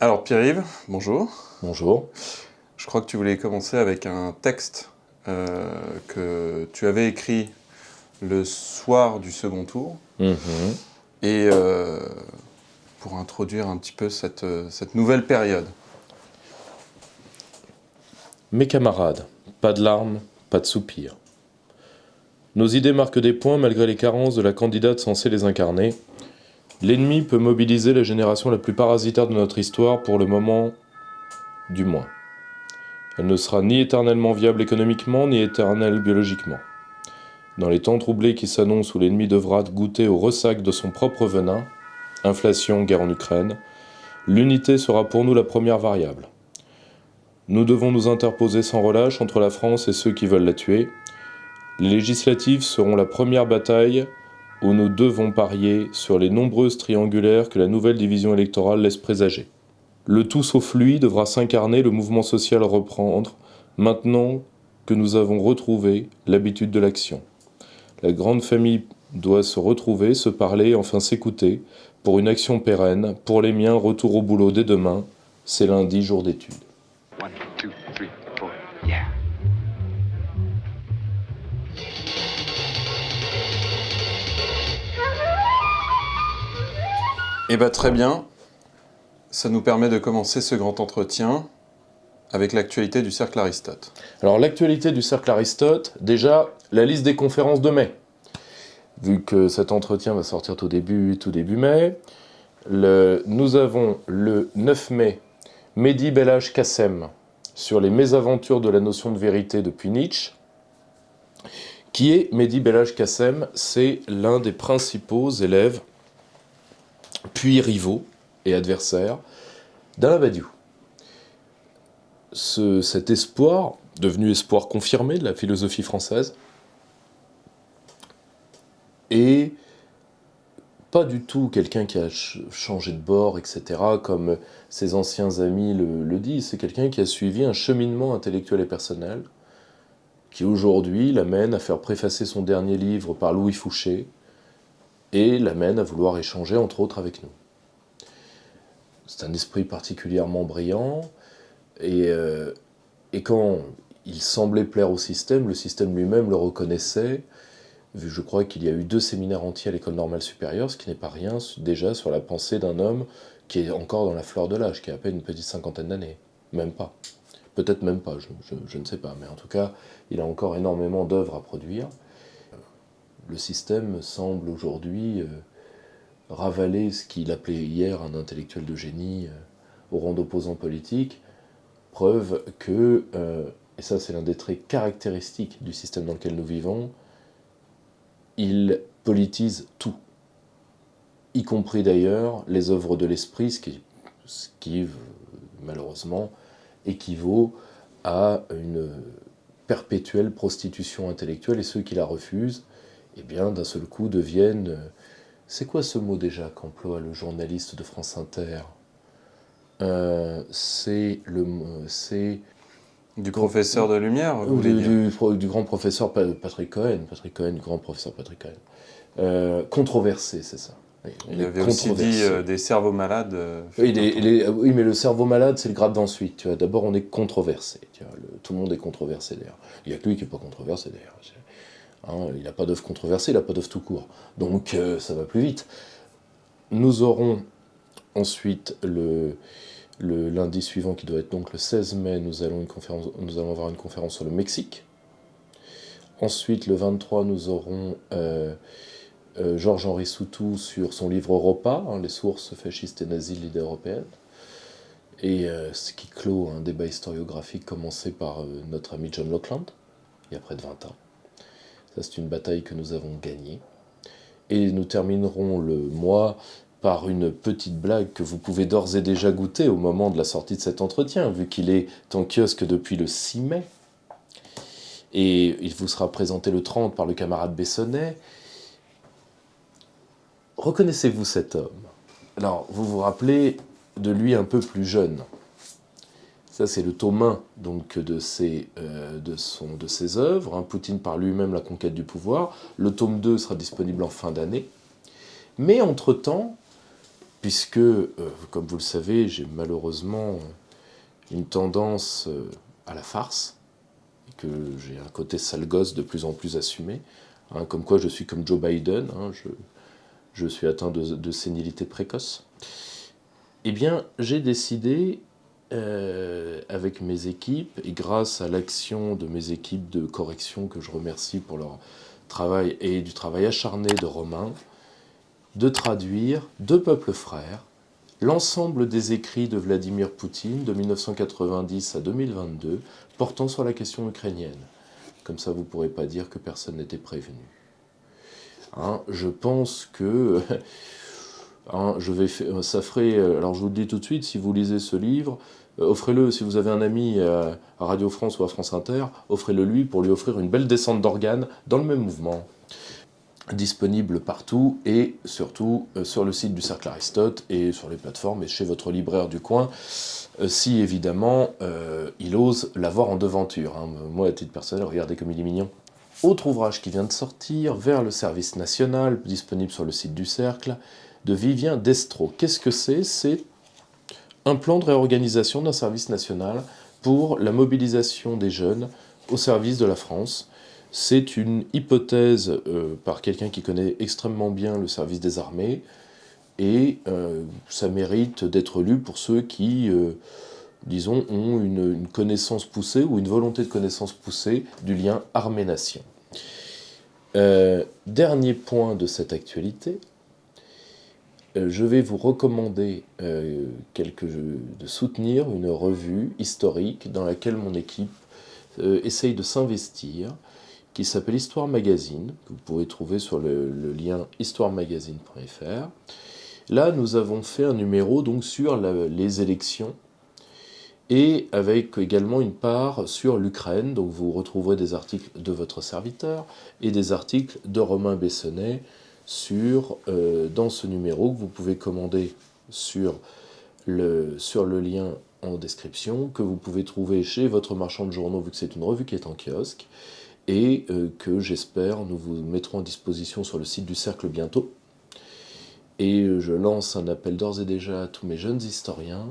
Alors Pierre-Yves, bonjour. Bonjour. Je crois que tu voulais commencer avec un texte que tu avais écrit le soir du second tour. Mhm. Et pour introduire un petit peu cette nouvelle période. Mes camarades, pas de larmes, pas de soupirs. Nos idées marquent des points malgré les carences de la candidate censée les incarner. L'ennemi peut mobiliser la génération la plus parasitaire de notre histoire pour le moment, du moins. Elle ne sera ni éternellement viable économiquement, ni éternelle biologiquement. Dans les temps troublés qui s'annoncent où l'ennemi devra goûter au ressac de son propre venin, inflation, guerre en Ukraine, l'unité sera pour nous la première variable. Nous devons nous interposer sans relâche entre la France et ceux qui veulent la tuer. Les législatives seront la première bataille où nous devons parier sur les nombreuses triangulaires que la nouvelle division électorale laisse présager. Le tout sauf lui devra s'incarner, le mouvement social reprendre, maintenant que nous avons retrouvé l'habitude de l'action. La grande famille doit se retrouver, se parler, enfin s'écouter, pour une action pérenne. Pour les miens, retour au boulot dès demain. C'est lundi, jour d'études. 1, 2, 3, 4, yeah. Eh bien très bien, ça nous permet de commencer ce grand entretien avec l'actualité du Cercle Aristote. Alors l'actualité du Cercle Aristote, déjà la liste des conférences de mai. Vu que cet entretien va sortir tout début mai, nous avons le 9 mai Mehdi Belhaj Kassem sur les mésaventures de la notion de vérité depuis Nietzsche. Qui est Mehdi Belhaj Kassem? C'est l'un des principaux élèves, puis rivaux et adversaires d'Alain Badiou. Cet espoir, devenu espoir confirmé de la philosophie française, est pas du tout quelqu'un qui a changé de bord, etc., comme ses anciens amis le disent. C'est quelqu'un qui a suivi un cheminement intellectuel et personnel qui aujourd'hui l'amène à faire préfacer son dernier livre par Louis Fouché et l'amène à vouloir échanger entre autres avec nous. C'est un esprit particulièrement brillant et quand il semblait plaire au système, le système lui-même le reconnaissait. Je crois qu'il y a eu 2 séminaires entiers à l'école normale supérieure, ce qui n'est pas rien déjà sur la pensée d'un homme qui est encore dans la fleur de l'âge, qui a à peine une petite cinquantaine d'années. Même pas. Peut-être même pas, je ne sais pas. Mais en tout cas, il a encore énormément d'œuvres à produire. Le système semble aujourd'hui ravaler ce qu'il appelait hier un intellectuel de génie au rang d'opposant politique. Preuve que, et ça c'est l'un des traits caractéristiques du système dans lequel nous vivons, il politise tout, y compris d'ailleurs les œuvres de l'esprit, ce qui malheureusement équivaut à une perpétuelle prostitution intellectuelle, et ceux qui la refusent, eh bien d'un seul coup deviennent... C'est quoi ce mot déjà qu'emploie le journaliste de France Inter ? C'est Du professeur de lumière, vous Ou voulez dire du grand professeur Patrick Cohen, du grand professeur Patrick Cohen. Controversé, c'est ça. Il avait aussi dit des cerveaux malades. Oui, mais le cerveau malade, c'est le grade d'ensuite. Tu vois. D'abord, on est controversé. Tu vois. Tout le monde est controversé, d'ailleurs. Il n'y a que lui qui n'est pas controversé, d'ailleurs. Hein, il n'a pas d'œuvre controversée, il n'a pas d'œuvre tout court. Donc, ça va plus vite. Nous aurons ensuite le lundi suivant, qui doit être donc le 16 mai, nous allons avoir une conférence sur le Mexique. Ensuite, le 23, nous aurons Georges-Henri Soutou sur son livre Europa, les sources fascistes et nazies de l'idée européenne. Et ce qui clôt un débat historiographique commencé par notre ami John Lockeland, il y a près de 20 ans. Ça, c'est une bataille que nous avons gagnée. Et nous terminerons le mois par une petite blague que vous pouvez d'ores et déjà goûter au moment de la sortie de cet entretien, vu qu'il est en kiosque depuis le 6 mai. Et il vous sera présenté le 30 par le camarade Bessonnet. Reconnaissez-vous cet homme? Alors, vous vous rappelez de lui un peu plus jeune. Ça, c'est le tome 1 donc, de ses œuvres. Hein. Poutine par lui-même, la conquête du pouvoir. Le tome 2 sera disponible en fin d'année. Mais entre-temps, puisque, comme vous le savez, j'ai malheureusement une tendance à la farce, et que j'ai un côté sale gosse de plus en plus assumé, hein, comme quoi je suis comme Joe Biden, hein, je suis atteint de sénilité précoce. Eh bien, j'ai décidé, avec mes équipes, et grâce à l'action de mes équipes de correction, que je remercie pour leur travail et du travail acharné de Romain, de traduire de Peuple frère l'ensemble des écrits de Vladimir Poutine de 1990 à 2022 portant sur la question ukrainienne. Comme ça, vous ne pourrez pas dire que personne n'était prévenu. Hein, je pense que hein, ça ferait. Alors je vous le dis tout de suite, si vous lisez ce livre, offrez-le, si vous avez un ami à Radio France ou à France Inter, offrez-le lui pour lui offrir une belle descente d'organes dans le même mouvement. Disponible partout et surtout sur le site du Cercle Aristote et sur les plateformes et chez votre libraire du coin, si évidemment il ose l'avoir en devanture. Hein. Moi, à titre personnel, regardez comme il est mignon. Autre ouvrage qui vient de sortir, Vers le service national, disponible sur le site du Cercle, de Vivien Destro. Qu'est-ce que c'est ? C'est un plan de réorganisation d'un service national pour la mobilisation des jeunes au service de la France. C'est une hypothèse par quelqu'un qui connaît extrêmement bien le service des armées, et ça mérite d'être lu pour ceux qui, disons, ont une connaissance poussée ou une volonté de connaissance poussée du lien armée-nation. Dernier point de cette actualité, je vais vous recommander de soutenir une revue historique dans laquelle mon équipe essaye de s'investir, qui s'appelle Histoire Magazine, que vous pouvez trouver sur le lien histoiremagazine.fr. Là, nous avons fait un numéro donc sur les élections, et avec également une part sur l'Ukraine. Donc vous retrouverez des articles de votre serviteur et des articles de Romain Bessonnet dans ce numéro que vous pouvez commander sur le lien en description, que vous pouvez trouver chez votre marchand de journaux, vu que c'est une revue qui est en kiosque, et que j'espère nous vous mettrons à disposition sur le site du Cercle bientôt. Et je lance un appel d'ores et déjà à tous mes jeunes historiens.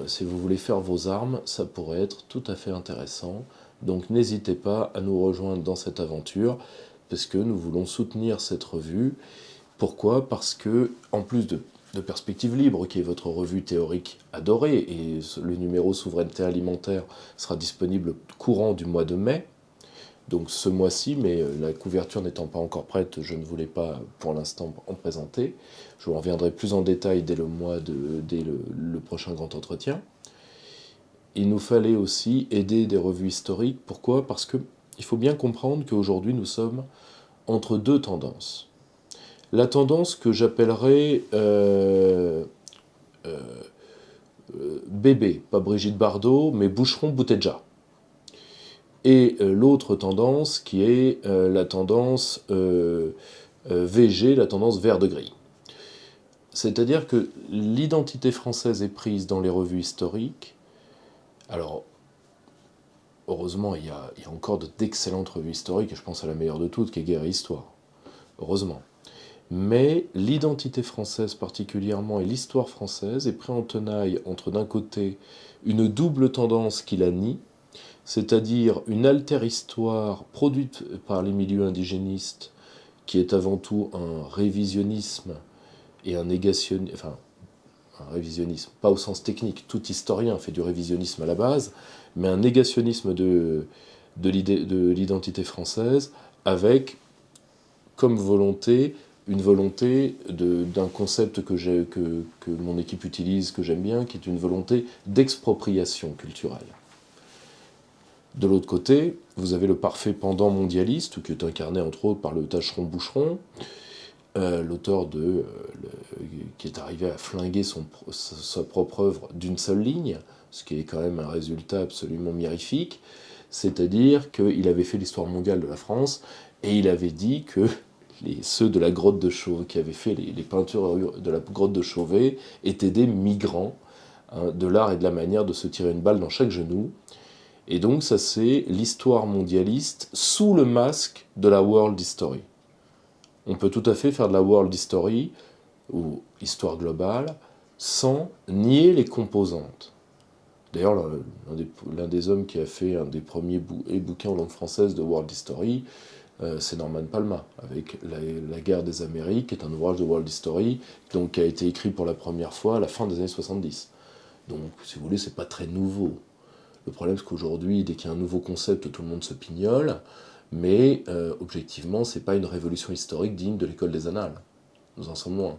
Si vous voulez faire vos armes, ça pourrait être tout à fait intéressant. Donc n'hésitez pas à nous rejoindre dans cette aventure, parce que nous voulons soutenir cette revue. Pourquoi ? Parce que, en plus de Perspective Libre, qui est votre revue théorique adorée, et le numéro Souveraineté alimentaire sera disponible courant du mois de mai, donc ce mois-ci, mais la couverture n'étant pas encore prête, je ne voulais pas pour l'instant en présenter. Je vous reviendrai plus en détail dès le prochain grand entretien. Il nous fallait aussi aider des revues historiques. Pourquoi ? Parce qu'il faut bien comprendre qu'aujourd'hui nous sommes entre deux tendances. La tendance que j'appellerais bébé, pas Brigitte Bardot, mais Boucheron-Boutedja. Et l'autre tendance qui est la tendance VG, la tendance vert de gris. C'est-à-dire que l'identité française est prise dans les revues historiques. Alors, heureusement, il y a encore d'excellentes revues historiques, et je pense à la meilleure de toutes, qui est Guerre et Histoire. Heureusement. Mais l'identité française particulièrement, et l'histoire française, est prise en tenaille entre, d'un côté, une double tendance qui la nie, c'est-à-dire une alter-histoire produite par les milieux indigénistes, qui est avant tout un révisionnisme et un négationnisme, enfin, un révisionnisme, pas au sens technique, tout historien fait du révisionnisme à la base, mais un négationnisme de l'identité française, avec comme volonté, une volonté d'un concept que mon équipe utilise, que j'aime bien, qui est une volonté d'expropriation culturelle. De l'autre côté, vous avez le parfait pendant mondialiste, qui est incarné entre autres par le tâcheron Boucheron, l'auteur qui est arrivé à flinguer sa propre œuvre d'une seule ligne, ce qui est quand même un résultat absolument mirifique, c'est-à-dire qu'il avait fait l'histoire mondiale de la France, et il avait dit que ceux de la grotte de Chauvet, qui avaient fait les peintures de la grotte de Chauvet, étaient des migrants, hein, de l'art et de la manière de se tirer une balle dans chaque genou. Et donc ça c'est l'histoire mondialiste sous le masque de la World History. On peut tout à fait faire de la World History ou histoire globale, sans nier les composantes. D'ailleurs, l'un des hommes qui a fait un des premiers bouquins en langue française de World History, c'est Norman Palma, avec la guerre des Amériques, qui est un ouvrage de World History, donc, qui a été écrit pour la première fois à la fin des années 70. Donc, si vous voulez, c'est pas très nouveau. Le problème, c'est qu'aujourd'hui, dès qu'il y a un nouveau concept, tout le monde se pignole, mais objectivement, c'est pas une révolution historique digne de l'école des annales. Nous en sommes loin.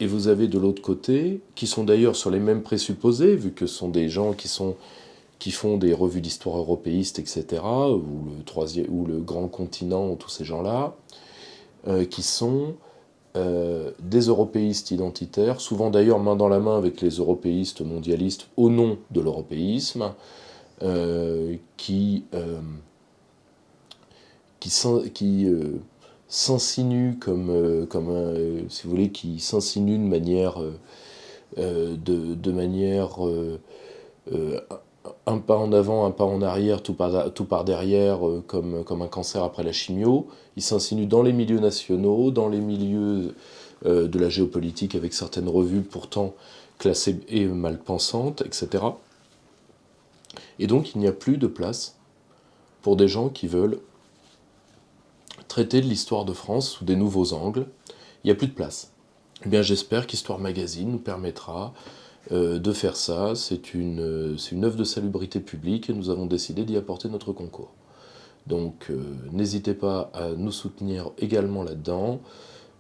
Et vous avez de l'autre côté, qui sont d'ailleurs sur les mêmes présupposés, vu que ce sont des gens qui font des revues d'histoire européistes, etc., ou le Grand Continent, ou tous ces gens-là, qui sont des européistes identitaires, souvent d'ailleurs main dans la main avec les européistes mondialistes au nom de l'européisme, qui s'insinuent si vous voulez, qui s'insinuent de manière un pas en avant, un pas en arrière, tout par derrière, comme un cancer après la chimio. Ils s'insinuent dans les milieux nationaux, dans les milieux de la géopolitique, avec certaines revues pourtant classées et mal pensantes, etc. Et donc il n'y a plus de place pour des gens qui veulent traiter de l'histoire de France sous des nouveaux angles. Il n'y a plus de place. Eh bien, j'espère qu'Histoire Magazine nous permettra de faire ça. C'est une œuvre de salubrité publique et nous avons décidé d'y apporter notre concours. Donc n'hésitez pas à nous soutenir également là-dedans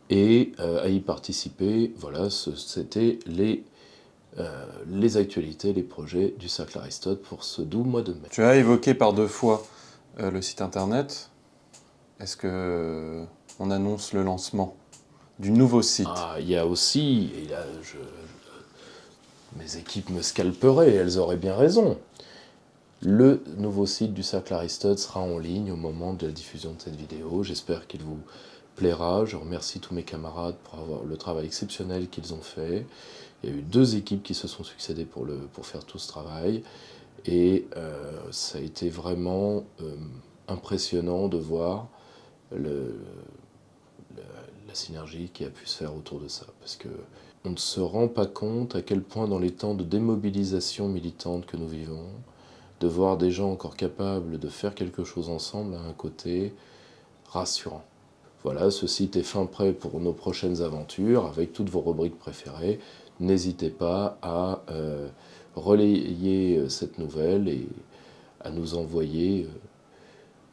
et à y participer. Voilà, c'était les actualités, les projets du Cercle Aristote pour ce doux mois de mai. Tu as évoqué par 2 fois le site internet. Est-ce que on annonce le lancement du nouveau site? Il y a aussi, et là mes équipes me scalperaient, elles auraient bien raison. Le nouveau site du Cercle Aristote sera en ligne au moment de la diffusion de cette vidéo. J'espère qu'il vous plaira. Je remercie tous mes camarades pour le travail exceptionnel qu'ils ont fait. Il y a eu 2 équipes qui se sont succédées pour faire tout ce travail. Et ça a été vraiment impressionnant de voir la synergie qui a pu se faire autour de ça. Parce que on ne se rend pas compte à quel point dans les temps de démobilisation militante que nous vivons, de voir des gens encore capables de faire quelque chose ensemble a un côté rassurant. Voilà, ce site est fin prêt pour nos prochaines aventures, avec toutes vos rubriques préférées. N'hésitez pas à relayer cette nouvelle et à nous envoyer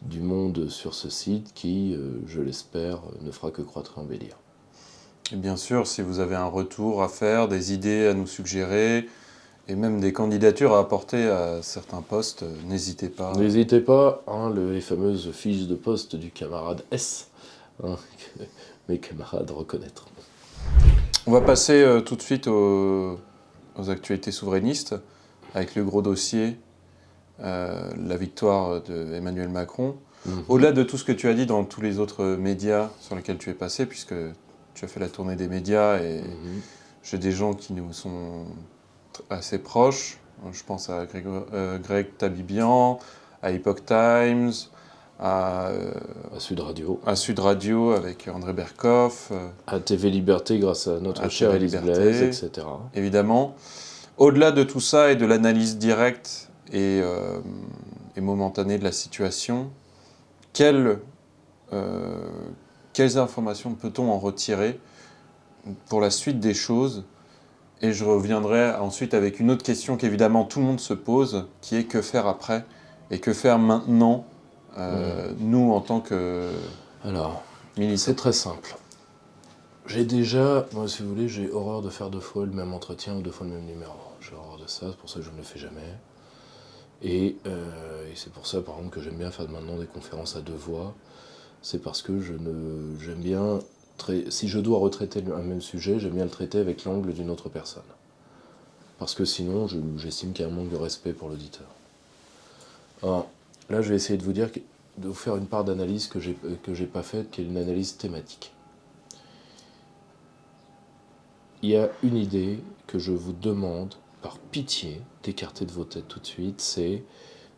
du monde sur ce site qui, je l'espère, ne fera que croître et embellir. Et bien sûr, si vous avez un retour à faire, des idées à nous suggérer, et même des candidatures à apporter à certains postes, n'hésitez pas. N'hésitez pas, les fameuses fiches de poste du camarade S, que mes camarades reconnaîtront. On va passer tout de suite aux actualités souverainistes, avec le gros dossier, la victoire d'Emmanuel Macron. Au-delà de tout ce que tu as dit dans tous les autres médias sur lesquels tu es passé, puisque tu as fait la tournée des médias et j'ai des gens qui nous sont assez proches. Je pense à Greg Tabibian, à Epoch Times, à Sud Radio. À Sud Radio avec André Berkoff. À TV Liberté grâce à notre chère Élise Blaise, etc. Évidemment. Au-delà de tout ça et de l'analyse directe et momentanée de la situation, quelles informations peut-on en retirer pour la suite des choses? Et je reviendrai ensuite avec une autre question qu'évidemment tout le monde se pose, qui est que faire après et que faire maintenant, nous en tant que militants. C'est très simple. Moi si vous voulez, j'ai horreur de faire 2 fois le même entretien ou 2 fois le même numéro. J'ai horreur de ça, c'est pour ça que je ne le fais jamais. Et c'est pour ça par exemple que j'aime bien faire maintenant des conférences à 2 voix. C'est parce que j'aime bien... Si je dois retraiter un même sujet, j'aime bien le traiter avec l'angle d'une autre personne. Parce que sinon, j'estime qu'il y a un manque de respect pour l'auditeur. Alors, là, je vais essayer de vous faire une part d'analyse que j'ai pas faite, qui est une analyse thématique. Il y a une idée que je vous demande, par pitié, d'écarter de vos têtes tout de suite, c'est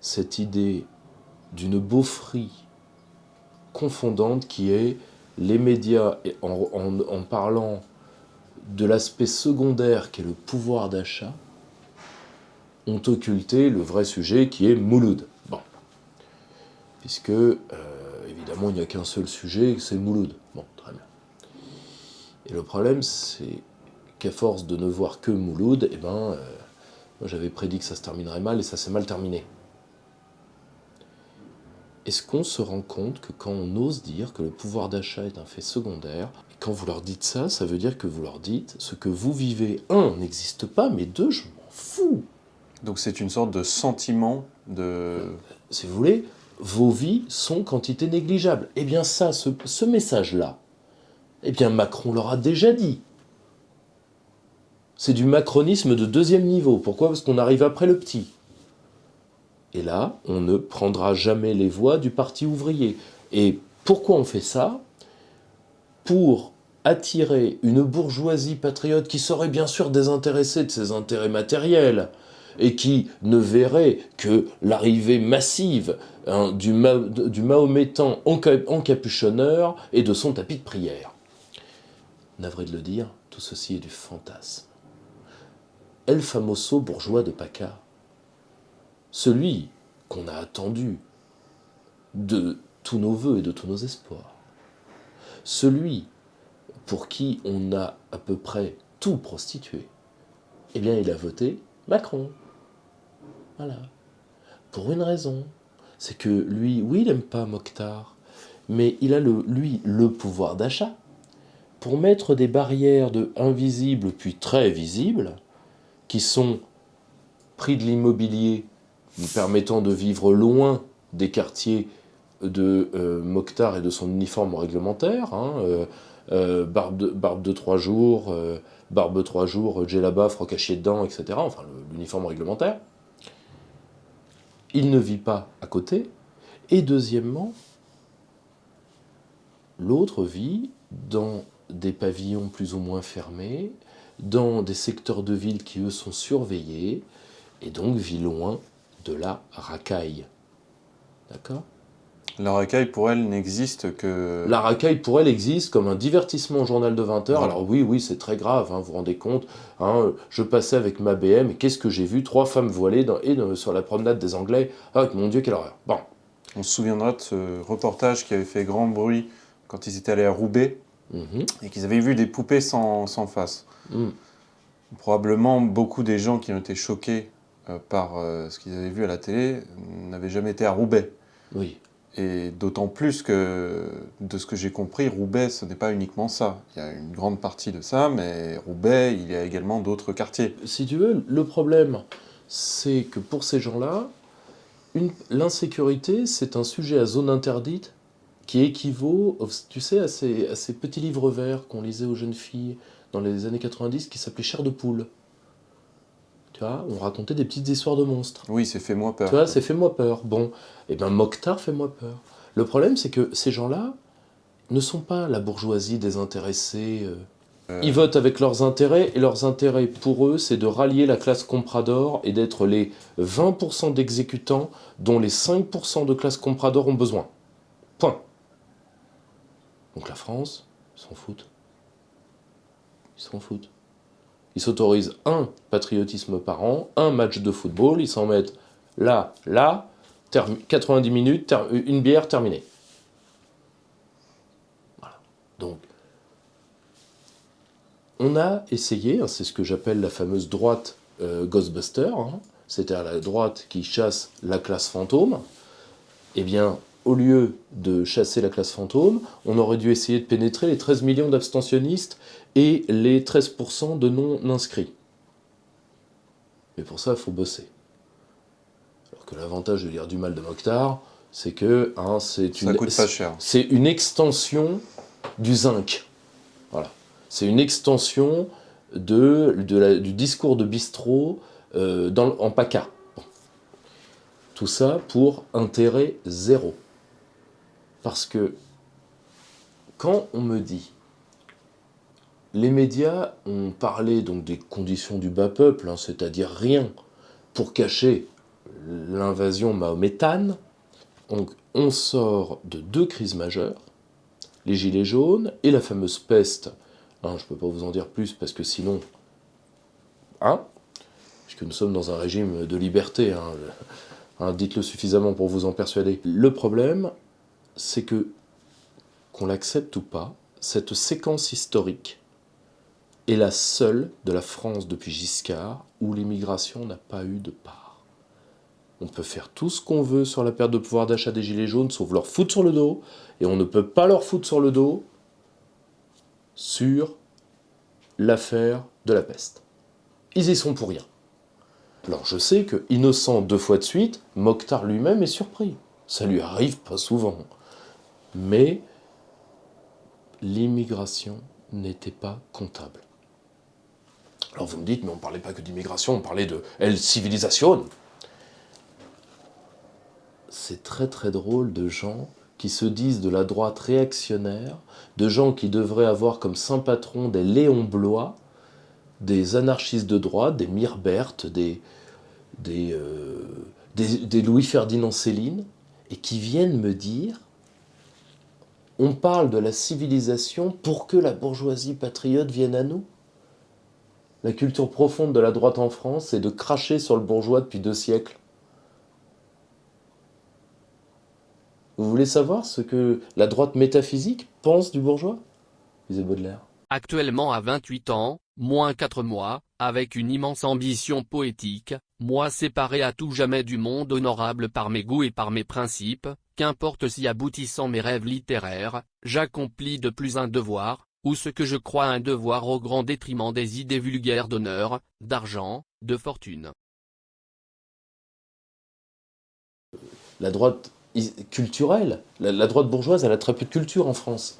cette idée d'une beaufrie confondante qui est les médias, en parlant de l'aspect secondaire qu'est le pouvoir d'achat, ont occulté le vrai sujet qui est Mouloud. Bon. Puisque, évidemment, il n'y a qu'un seul sujet, c'est Mouloud. Bon, très bien. Et le problème, c'est qu'à force de ne voir que Mouloud, moi j'avais prédit que ça se terminerait mal et ça s'est mal terminé. Est-ce qu'on se rend compte que quand on ose dire que le pouvoir d'achat est un fait secondaire, et quand vous leur dites ça, ça veut dire que vous leur dites ce que vous vivez, un, n'existe pas, mais deux, je m'en fous. Donc c'est une sorte de sentiment de... Si vous voulez, vos vies sont quantité négligeable. Eh bien ça, ce message-là, eh bien Macron l'aura déjà dit. C'est du macronisme de deuxième niveau. Pourquoi ? Parce qu'on arrive après le petit. Et là, on ne prendra jamais les voix du Parti ouvrier. Et pourquoi on fait ça ? Pour attirer une bourgeoisie patriote qui serait bien sûr désintéressée de ses intérêts matériels et qui ne verrait que l'arrivée massive du Mahométan encapuchonneur et de son tapis de prière. Navré de le dire, tout ceci est du fantasme. El famoso bourgeois de PACA, celui qu'on a attendu de tous nos vœux et de tous nos espoirs, celui pour qui on a à peu près tout prostitué, eh bien il a voté Macron. Voilà. Pour une raison, c'est que lui, oui, il n'aime pas Mokhtar, mais il a le pouvoir d'achat pour mettre des barrières invisibles puis très visibles, qui sont prix de l'immobilier nous permettant de vivre loin des quartiers de Mokhtar et de son uniforme réglementaire, barbe de 3 jours, barbe 3 jours, djellaba, froc à chier dedans, etc. Enfin, l'uniforme réglementaire. Il ne vit pas à côté. Et deuxièmement, l'autre vit dans des pavillons plus ou moins fermés, dans des secteurs de ville qui, eux, sont surveillés, et donc vit loin de la racaille. D'accord ? La racaille, pour elle, n'existe que... La racaille, pour elle, existe comme un divertissement au journal de 20 heures. Voilà. Alors oui, c'est très grave, vous vous rendez compte. Je passais avec ma BM, et qu'est-ce que j'ai vu ? 3 femmes voilées sur la promenade des Anglais. Ah, mon Dieu, quelle horreur. Bon. On se souviendra de ce reportage qui avait fait grand bruit quand ils étaient allés à Roubaix et qu'ils avaient vu des poupées sans face. Probablement, beaucoup des gens qui ont été choqués par ce qu'ils avaient vu à la télé n'avaient jamais été à Roubaix. Oui. Et d'autant plus que, de ce que j'ai compris, Roubaix, ce n'est pas uniquement ça. Il y a une grande partie de ça, mais Roubaix, il y a également d'autres quartiers. Si tu veux, le problème, c'est que pour ces gens-là, l'insécurité, c'est un sujet à zone interdite qui équivaut, tu sais, à ces petits livres verts qu'on lisait aux jeunes filles dans les années 90 qui s'appelaient Chair de poule. Tu vois, on racontait des petites histoires de monstres. Oui, c'est Fais-moi peur. Tu vois, c'est Fais-moi peur. Bon, et bien Mokhtar, Fais-moi peur. Le problème, c'est que ces gens-là ne sont pas la bourgeoisie désintéressée. Ils votent avec leurs intérêts, et leurs intérêts, pour eux, c'est de rallier la classe comprador et d'être les 20% d'exécutants dont les 5% de classe comprador ont besoin. Point. Donc la France, ils s'en foutent. Ils s'en foutent. Ils s'autorisent un patriotisme par an, un match de football, ils s'en mettent là, 90 minutes, une bière, terminée. Voilà. Donc, on a essayé, c'est ce que j'appelle la fameuse droite Ghostbuster, c'est-à-dire la droite qui chasse la classe fantôme. Eh bien, au lieu de chasser la classe fantôme, on aurait dû essayer de pénétrer les 13 millions d'abstentionnistes et les 13% de non-inscrits. Mais pour ça, il faut bosser. Alors que l'avantage de dire du mal de Mokhtar, c'est que Ça coûte pas cher. C'est une extension du zinc. Voilà. C'est une extension du discours de bistrot en PACA. Bon. Tout ça pour intérêt zéro. Parce que quand on me dit, les médias ont parlé donc des conditions du bas peuple, c'est-à-dire rien, pour cacher l'invasion mahométane. Donc on sort de 2 crises majeures, les gilets jaunes et la fameuse peste Hein, je ne peux pas vous en dire plus, parce que sinon... Hein, puisque nous sommes dans un régime de liberté, dites-le suffisamment pour vous en persuader. Le problème, c'est que, qu'on l'accepte ou pas, cette séquence historique est la seule de la France depuis Giscard où l'immigration n'a pas eu de part. On peut faire tout ce qu'on veut sur la perte de pouvoir d'achat des Gilets jaunes, sauf leur foutre sur le dos, et on ne peut pas leur foutre sur le dos sur l'affaire de la peste. Ils y sont pour rien. Alors je sais que, innocent 2 fois de suite, Mokhtar lui-même est surpris. Ça lui arrive pas souvent. Mais l'immigration n'était pas comptable. Alors vous me dites, mais on ne parlait pas que d'immigration, on parlait de El Civilisation. C'est très très drôle de gens qui se disent de la droite réactionnaire, de gens qui devraient avoir comme saint patron des Léon Blois, des anarchistes de droite, des Mirbert, des Louis-Ferdinand Céline, et qui viennent me dire on parle de la civilisation pour que la bourgeoisie patriote vienne à nous. La culture profonde de la droite en France, c'est de cracher sur le bourgeois depuis 2 siècles. Vous voulez savoir ce que la droite métaphysique pense du bourgeois ? Lisez Baudelaire. Actuellement à 28 ans, moins 4 mois, avec une immense ambition poétique, moi séparé à tout jamais du monde honorable par mes goûts et par mes principes, qu'importe si aboutissant mes rêves littéraires, j'accomplis de plus un devoir, ou ce que je crois un devoir au grand détriment des idées vulgaires d'honneur, d'argent, de fortune. La droite culturelle, la droite bourgeoise, elle a très peu de culture en France.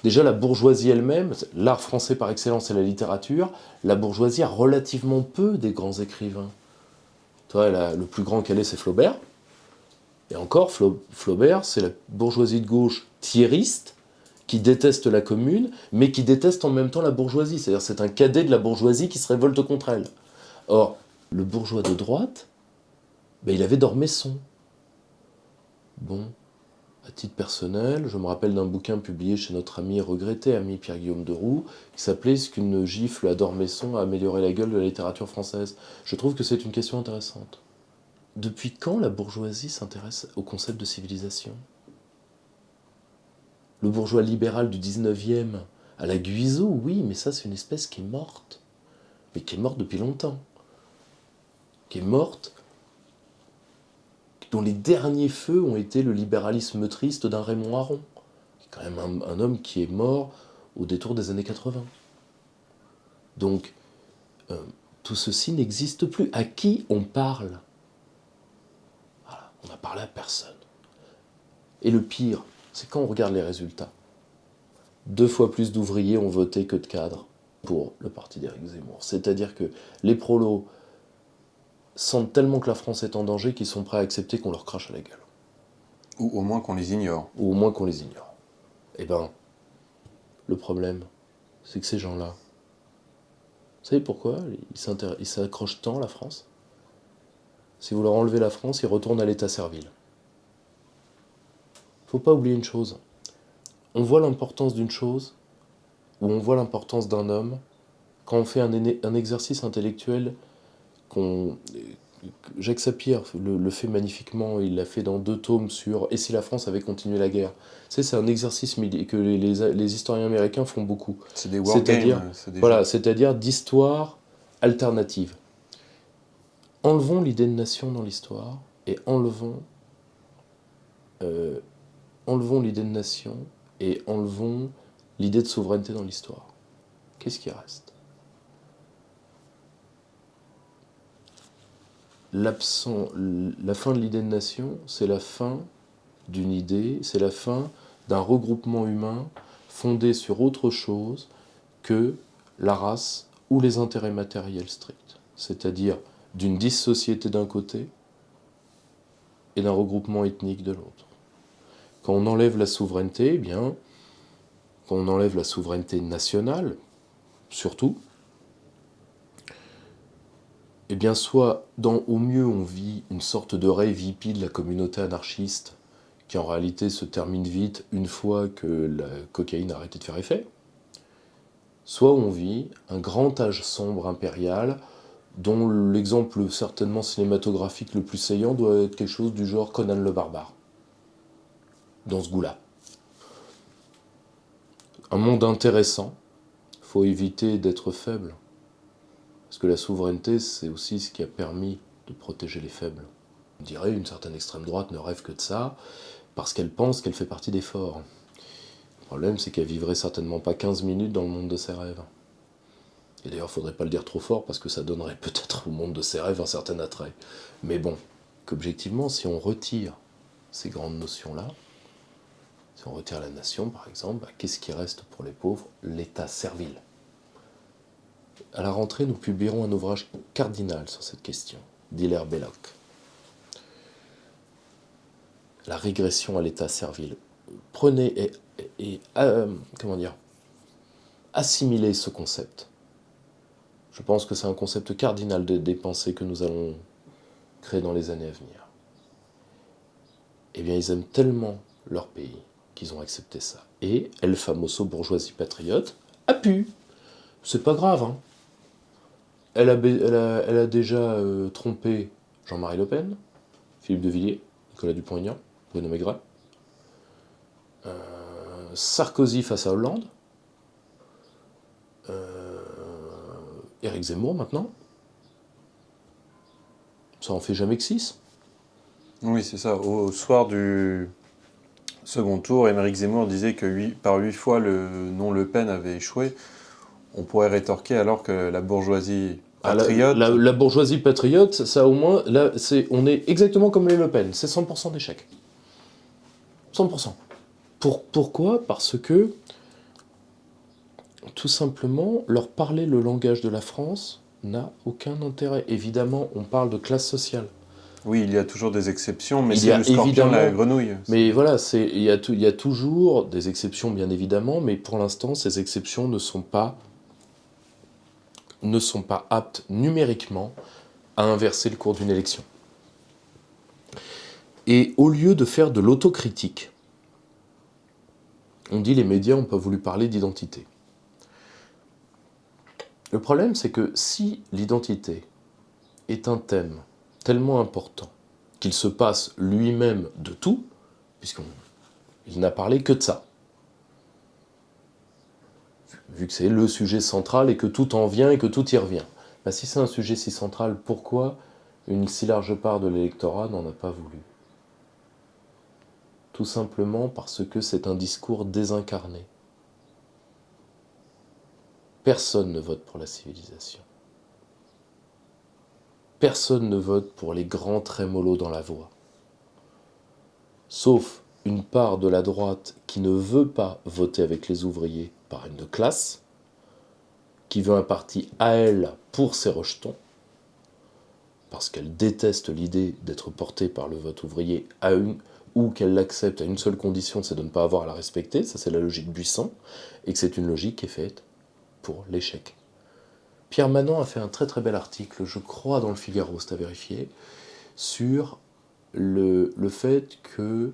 Déjà, la bourgeoisie elle-même, l'art français par excellence et la littérature, la bourgeoisie a relativement peu des grands écrivains. Toi, le plus grand qu'elle ait, c'est Flaubert. Et encore, Flaubert, c'est la bourgeoisie de gauche thiériste, qui déteste la commune, mais qui déteste en même temps la bourgeoisie. C'est-à-dire c'est un cadet de la bourgeoisie qui se révolte contre elle. Or, le bourgeois de droite, ben, il avait D'Ormesson. Bon, à titre personnel, je me rappelle d'un bouquin publié chez notre ami regretté, ami Pierre-Guillaume Deroux, qui s'appelait « Est-ce qu'une gifle à D'Ormesson a amélioré la gueule de la littérature française ?» Je trouve que c'est une question intéressante. Depuis quand la bourgeoisie s'intéresse au concept de civilisation ? Le bourgeois libéral du 19e, à la Guizot, oui, mais ça c'est une espèce qui est morte. Mais qui est morte depuis longtemps. Qui est morte, dont les derniers feux ont été le libéralisme triste d'un Raymond Aron, qui est quand même un homme qui est mort au détour des années 80. Donc, tout ceci n'existe plus. À qui on parle ? Voilà, on n'a parlé à personne. Et le pire, c'est quand on regarde les résultats. 2 fois plus d'ouvriers ont voté que de cadres pour le parti d'Éric Zemmour. C'est-à-dire que les prolos sentent tellement que la France est en danger qu'ils sont prêts à accepter qu'on leur crache à la gueule. Ou au moins qu'on les ignore. Ou au moins qu'on les ignore. Eh ben, le problème, c'est que ces gens-là, vous savez pourquoi ils s'accrochent tant à la France ? Si vous leur enlevez la France, ils retournent à l'état servile. Faut pas oublier une chose. On voit l'importance d'une chose, ou on voit l'importance d'un homme, quand on fait un exercice intellectuel Jacques Sapir le fait magnifiquement, il l'a fait dans 2 tomes sur « Et si la France avait continué la guerre ?» C'est un exercice que les historiens américains font beaucoup. C'est des wargames. Voilà, c'est-à-dire d'histoire alternative. Enlevons l'idée de nation dans l'histoire et enlevons l'idée de nation et enlevons l'idée de souveraineté dans l'histoire. Qu'est-ce qui reste ? La fin de l'idée de nation, c'est la fin d'une idée, c'est la fin d'un regroupement humain fondé sur autre chose que la race ou les intérêts matériels stricts. C'est-à-dire d'une dissociété d'un côté et d'un regroupement ethnique de l'autre. Quand on enlève la souveraineté, quand on enlève la souveraineté nationale, surtout, soit au mieux on vit une sorte de rêve hippie de la communauté anarchiste qui en réalité se termine vite une fois que la cocaïne a arrêté de faire effet, soit on vit un grand âge sombre impérial, dont l'exemple certainement cinématographique le plus saillant doit être quelque chose du genre Conan le Barbare, dans ce goût-là. Un monde intéressant, il faut éviter d'être faible, parce que la souveraineté, c'est aussi ce qui a permis de protéger les faibles. On dirait une certaine extrême droite ne rêve que de ça, parce qu'elle pense qu'elle fait partie des forts. Le problème, c'est qu'elle vivrait certainement pas 15 minutes dans le monde de ses rêves. Et d'ailleurs, il ne faudrait pas le dire trop fort, parce que ça donnerait peut-être au monde de ses rêves un certain attrait. Mais bon, qu'objectivement, si on retire ces grandes notions-là, si on retire la nation, par exemple, qu'est-ce qui reste pour les pauvres? L'État servile. À la rentrée, nous publierons un ouvrage cardinal sur cette question, d'Hilaire Belloc. La régression à l'État servile. Prenez et assimilez ce concept. Je pense que c'est un concept cardinal des pensées que nous allons créer dans les années à venir. Eh bien, ils aiment tellement leur pays qu'ils ont accepté ça. Et El Famoso bourgeoisie patriote a pu. C'est pas grave, hein. Elle a déjà trompé Jean-Marie Le Pen, Philippe de Villiers, Nicolas Dupont-Aignan, Bruno Maigret, Sarkozy face à Hollande, Éric Zemmour maintenant. Ça en fait jamais que 6. Oui, c'est ça. Au soir du second tour, Éric Zemmour disait que par 8 fois le nom Le Pen avait échoué. On pourrait rétorquer alors que la bourgeoisie patriote... La bourgeoisie patriote, ça au moins, là, on est exactement comme les Le Pen, c'est 100% d'échec. 100%. Pourquoi ? Parce que, tout simplement, leur parler le langage de la France n'a aucun intérêt. Évidemment, on parle de classe sociale. Oui, il y a toujours des exceptions, mais c'est le scorpion, la grenouille. Mais voilà, il y a toujours des exceptions, bien évidemment, mais pour l'instant, ces exceptions ne sont pas aptes numériquement à inverser le cours d'une élection. Et au lieu de faire de l'autocritique, on dit les médias n'ont pas voulu parler d'identité. Le problème, c'est que si l'identité est un thème tellement important qu'il se passe lui-même de tout, puisqu'il n'a parlé que de ça, vu que c'est le sujet central et que tout en vient et que tout y revient. Ben, si c'est un sujet si central, pourquoi une si large part de l'électorat n'en a pas voulu ? Tout simplement parce que c'est un discours désincarné. Personne ne vote pour la civilisation. Personne ne vote pour les grands trémolos dans la voix. Sauf une part de la droite qui ne veut pas voter avec les ouvriers par haine de classe, qui veut un parti à elle pour ses rejetons, parce qu'elle déteste l'idée d'être portée par le vote ouvrier ou qu'elle l'accepte à une seule condition, c'est de ne pas avoir à la respecter, ça c'est la logique Buisson, et que c'est une logique qui est faite pour l'échec. Pierre Manant a fait un très très bel article, je crois dans le Figaro, c'est à vérifier, sur le fait que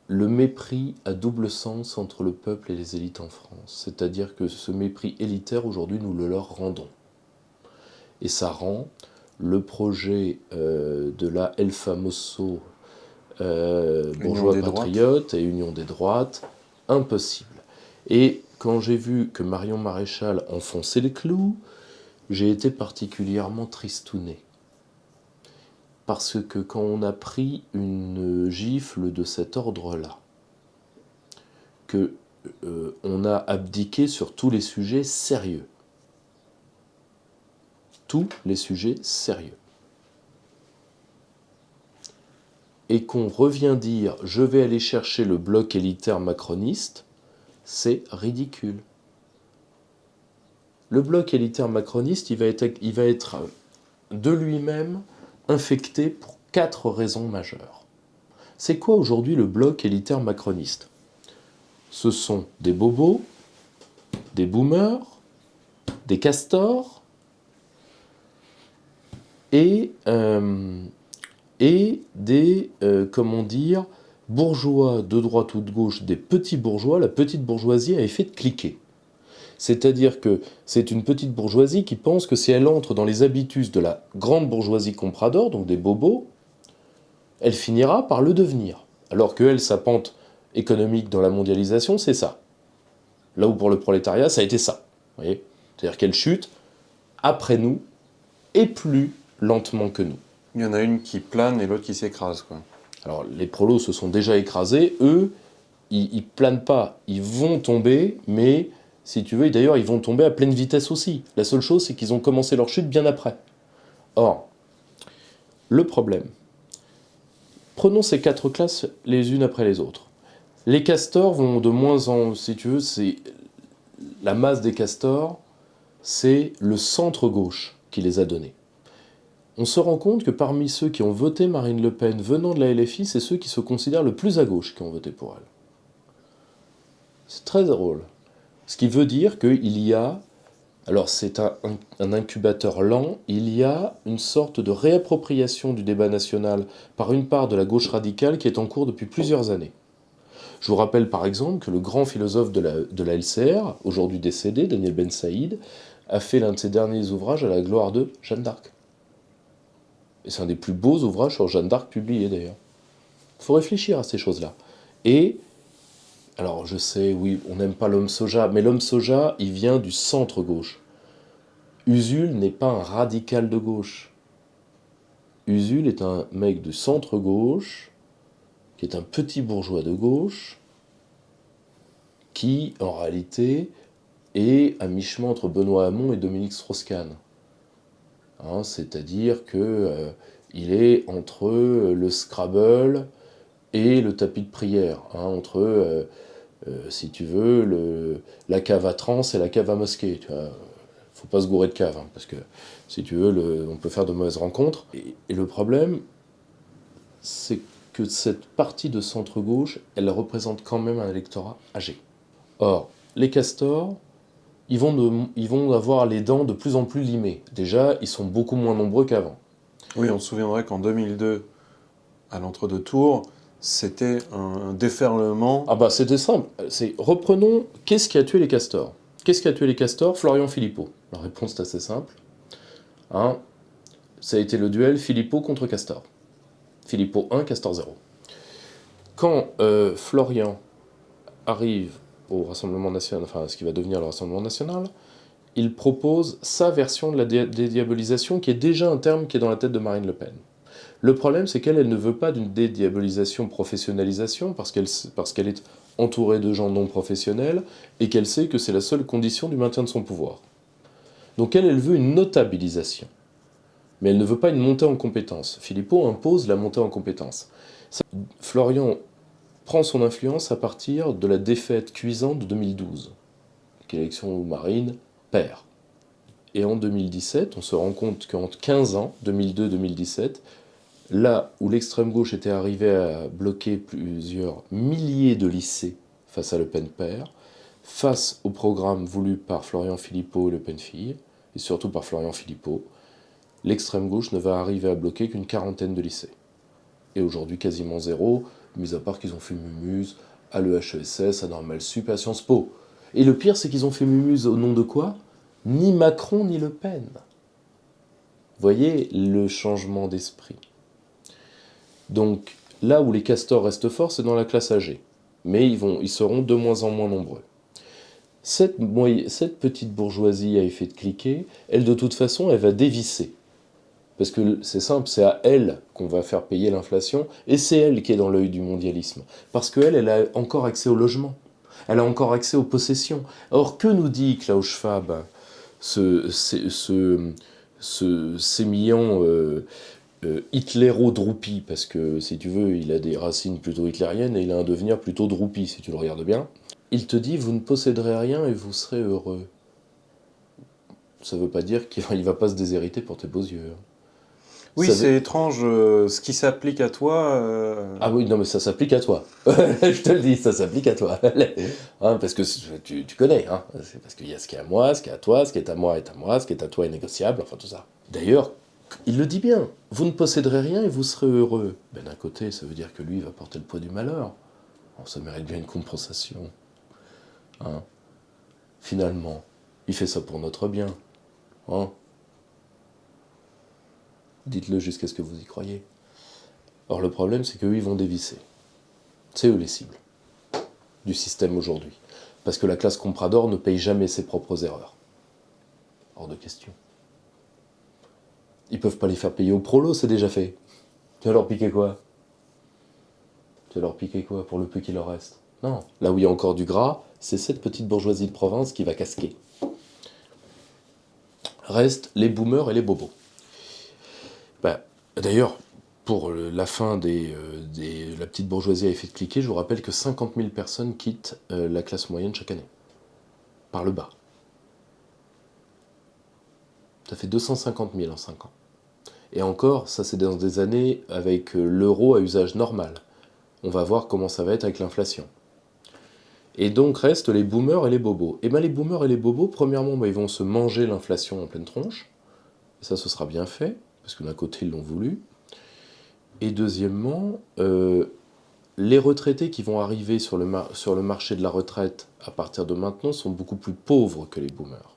le mépris a double sens entre le peuple et les élites en France. C'est-à-dire que ce mépris élitaire, aujourd'hui, nous le leur rendons. Et ça rend le projet de la El Famoso bourgeois patriote et Union des droites impossible. Et quand j'ai vu que Marion Maréchal enfonçait les clous, j'ai été particulièrement tristouné. Parce que quand on a pris une gifle de cet ordre-là, qu'on a abdiqué sur tous les sujets sérieux. Tous les sujets sérieux. Et qu'on revient dire « je vais aller chercher le bloc élitaire macroniste », c'est ridicule. Le bloc élitaire macroniste, il va être de lui-même infecté pour 4 raisons majeures. C'est quoi aujourd'hui le bloc élitaire macroniste ? Ce sont des bobos, des boomers, des castors et des, bourgeois de droite ou de gauche, des petits bourgeois, la petite bourgeoisie a effet de cliquer. C'est-à-dire que c'est une petite bourgeoisie qui pense que si elle entre dans les habitus de la grande bourgeoisie comprador, donc des bobos, elle finira par le devenir. Alors que elle, sa pente économique dans la mondialisation, c'est ça. Là où pour le prolétariat, ça a été ça. Vous voyez ? C'est-à-dire qu'elle chute après nous et plus lentement que nous. Il y en a une qui plane et l'autre qui s'écrase, quoi. Alors les prolos se sont déjà écrasés, eux, ils planent pas, ils vont tomber, mais si tu veux, d'ailleurs ils vont tomber à pleine vitesse aussi. La seule chose, c'est qu'ils ont commencé leur chute bien après. Or, le problème, prenons ces 4 classes les unes après les autres. Les castors vont de moins en, si tu veux, c'est la masse des castors, c'est le centre-gauche qui les a donnés. On se rend compte que parmi ceux qui ont voté Marine Le Pen venant de la LFI, c'est ceux qui se considèrent le plus à gauche qui ont voté pour elle. C'est très drôle. Ce qui veut dire qu'il y a, alors c'est un incubateur lent, il y a une sorte de réappropriation du débat national par une part de la gauche radicale qui est en cours depuis plusieurs années. Je vous rappelle par exemple que le grand philosophe de la LCR, aujourd'hui décédé, Daniel Ben Saïd, a fait l'un de ses derniers ouvrages à la gloire de Jeanne d'Arc. Et c'est un des plus beaux ouvrages sur Jeanne d'Arc publiés d'ailleurs. Il faut réfléchir à ces choses-là. Et, alors je sais, oui, on n'aime pas l'homme soja, mais l'homme soja, il vient du centre-gauche. Usul n'est pas un radical de gauche. Usul est un mec du centre-gauche, qui est un petit bourgeois de gauche, qui, en réalité, est à mi-chemin entre Benoît Hamon et Dominique Strauss-Kahn. Hein, c'est-à-dire qu'il est entre le Scrabble et le tapis de prière, hein, entre, si tu veux, la cave à trans et la cave à mosquée. Tu vois. Faut pas se gourer de cave, hein, parce que, si tu veux, on peut faire de mauvaises rencontres. Et le problème, c'est que cette partie de centre-gauche, elle représente quand même un électorat âgé. Or, les castors, ils vont avoir les dents de plus en plus limées. Déjà, ils sont beaucoup moins nombreux qu'avant. Oui, on se souviendrait qu'en 2002, à l'entre-deux tours, c'était un déferlement. Ah bah c'était simple. Reprenons, qu'est-ce qui a tué les castors ? Qu'est-ce qui a tué les castors ? Florian Philippot. La réponse est assez simple. Hein, ça a été le duel Philippot contre Castor. Philippot 1, Castor 0. Quand Florian arrive au Rassemblement National, enfin ce qui va devenir le Rassemblement National, il propose sa version de la dédiabolisation, qui est déjà un terme qui est dans la tête de Marine Le Pen. Le problème, c'est qu'elle ne veut pas d'une dédiabolisation professionnalisation, parce qu'elle est entourée de gens non professionnels, et qu'elle sait que c'est la seule condition du maintien de son pouvoir. Donc elle veut une notabilisation. Mais elle ne veut pas une montée en compétence. Philippot impose la montée en compétence. Florian prend son influence à partir de la défaite cuisante de 2012, qui est l'élection où Marine perd. Et en 2017, on se rend compte qu'en 15 ans, 2002-2017, là où l'extrême gauche était arrivée à bloquer plusieurs milliers de lycées face à Le Pen père, face au programme voulu par Florian Philippot et Le Pen fille, et surtout par Florian Philippot, l'extrême gauche ne va arriver à bloquer qu'une quarantaine de lycées. Et aujourd'hui quasiment zéro, mis à part qu'ils ont fait mumuse à l'EHESS, à Normal Sup, à Sciences Po. Et le pire, c'est qu'ils ont fait mumuse au nom de quoi ? Ni Macron ni Le Pen. Voyez le changement d'esprit. Donc là où les castors restent forts, c'est dans la classe âgée. Mais ils seront de moins en moins nombreux. Cette petite bourgeoisie à effet de cliquet, elle de toute façon, elle va dévisser. Parce que c'est simple, c'est à elle qu'on va faire payer l'inflation, et c'est elle qui est dans l'œil du mondialisme. Parce qu'elle, elle a encore accès au logement, elle a encore accès aux possessions. Or, que nous dit Klaus Schwab, ce sémillant hitléro-droupi, parce que, si tu veux, il a des racines plutôt hitlériennes, et il a un devenir plutôt droupi, si tu le regardes bien. Il te dit, vous ne posséderez rien et vous serez heureux. Ça ne veut pas dire qu'il ne va pas se déshériter pour tes beaux yeux. Oui, c'est étrange, ce qui s'applique à toi... Ah oui, non, mais ça s'applique à toi. Je te le dis, ça s'applique à toi. Hein, parce que tu connais, hein. C'est parce qu'il y a ce qui est à moi, ce qui est à toi, ce qui est à moi est à moi, ce qui est à toi est négociable, enfin tout ça. D'ailleurs, il le dit bien, vous ne posséderez rien et vous serez heureux. Ben, d'un côté, ça veut dire que lui, il va porter le poids du malheur. Alors, ça mérite bien une compensation. Hein. Finalement, Il fait ça pour notre bien. Hein? Dites-le jusqu'à ce que vous y croyez. Or, le problème, c'est qu'eux, ils vont dévisser. C'est eux les cibles du système aujourd'hui. Parce que la classe comprador ne paye jamais ses propres erreurs. Hors de question. Ils peuvent pas les faire payer au prolo, c'est déjà fait. Tu vas leur piquer quoi? Pour le peu qu'il leur reste? Non. Là où il y a encore du gras, c'est cette petite bourgeoisie de province qui va casquer. Restent les boomers et les bobos. D'ailleurs, pour la fin la petite bourgeoisie à effet de cliquet, je vous rappelle que 50 000 personnes quittent la classe moyenne chaque année. Par le bas. Ça fait 250 000 en 5 ans. Et encore, ça c'est dans des années avec l'euro à usage normal. On va voir comment ça va être avec l'inflation. Et donc restent les boomers et les bobos. Et bien les boomers et les bobos, premièrement, ils vont se manger l'inflation en pleine tronche. Et ça, ce sera bien fait, parce que d'un côté, ils l'ont voulu. Et deuxièmement, les retraités qui vont arriver sur le marché de la retraite à partir de maintenant sont beaucoup plus pauvres que les boomers.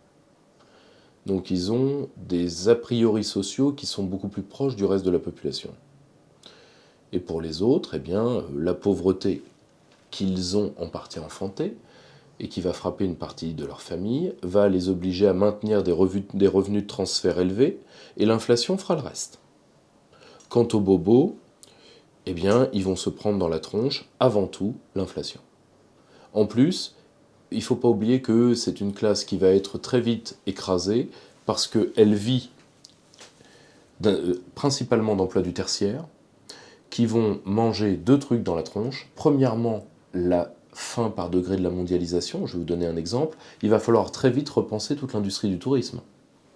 Donc ils ont des a priori sociaux qui sont beaucoup plus proches du reste de la population. Et pour les autres, eh bien, la pauvreté qu'ils ont en partie enfantée, et qui va frapper une partie de leur famille, va les obliger à maintenir des revenus de transfert élevés, et l'inflation fera le reste. Quant aux bobos, eh bien, ils vont se prendre dans la tronche, avant tout, l'inflation. En plus, il ne faut pas oublier que c'est une classe qui va être très vite écrasée, parce qu'elle vit principalement d'emplois du tertiaire, qui vont manger 2 trucs dans la tronche. Premièrement, la fin par degré de la mondialisation. Je vais vous donner un exemple. Il va falloir très vite repenser toute l'industrie du tourisme.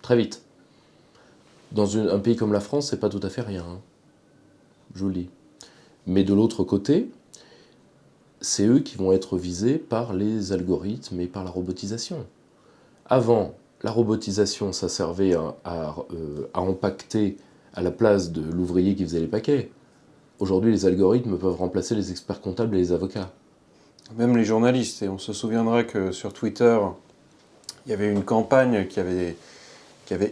Très vite. Dans un pays comme la France, c'est pas tout à fait rien. Hein. Je vous le dis. Mais de l'autre côté, c'est eux qui vont être visés par les algorithmes et par la robotisation. Avant, la robotisation, ça servait à empaqueter à la place de l'ouvrier qui faisait les paquets. Aujourd'hui, les algorithmes peuvent remplacer les experts comptables et les avocats. Même les journalistes. Et on se souviendra que sur Twitter, il y avait une campagne qui avait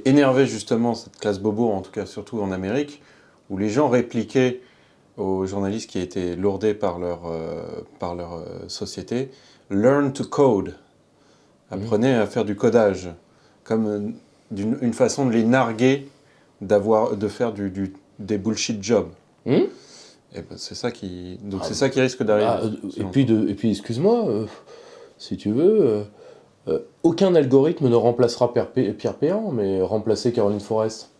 énervé justement cette classe bobo, en tout cas surtout en Amérique, où les gens répliquaient aux journalistes qui étaient lourdés par leur société, « Learn to code ». Apprenez à faire du codage. Comme une façon de les narguer de faire des bullshit jobs. Et ben, c'est ça qui risque d'arriver. Et puis excuse-moi, si tu veux, aucun algorithme ne remplacera Pierre Péan, mais remplacer Caroline Forest.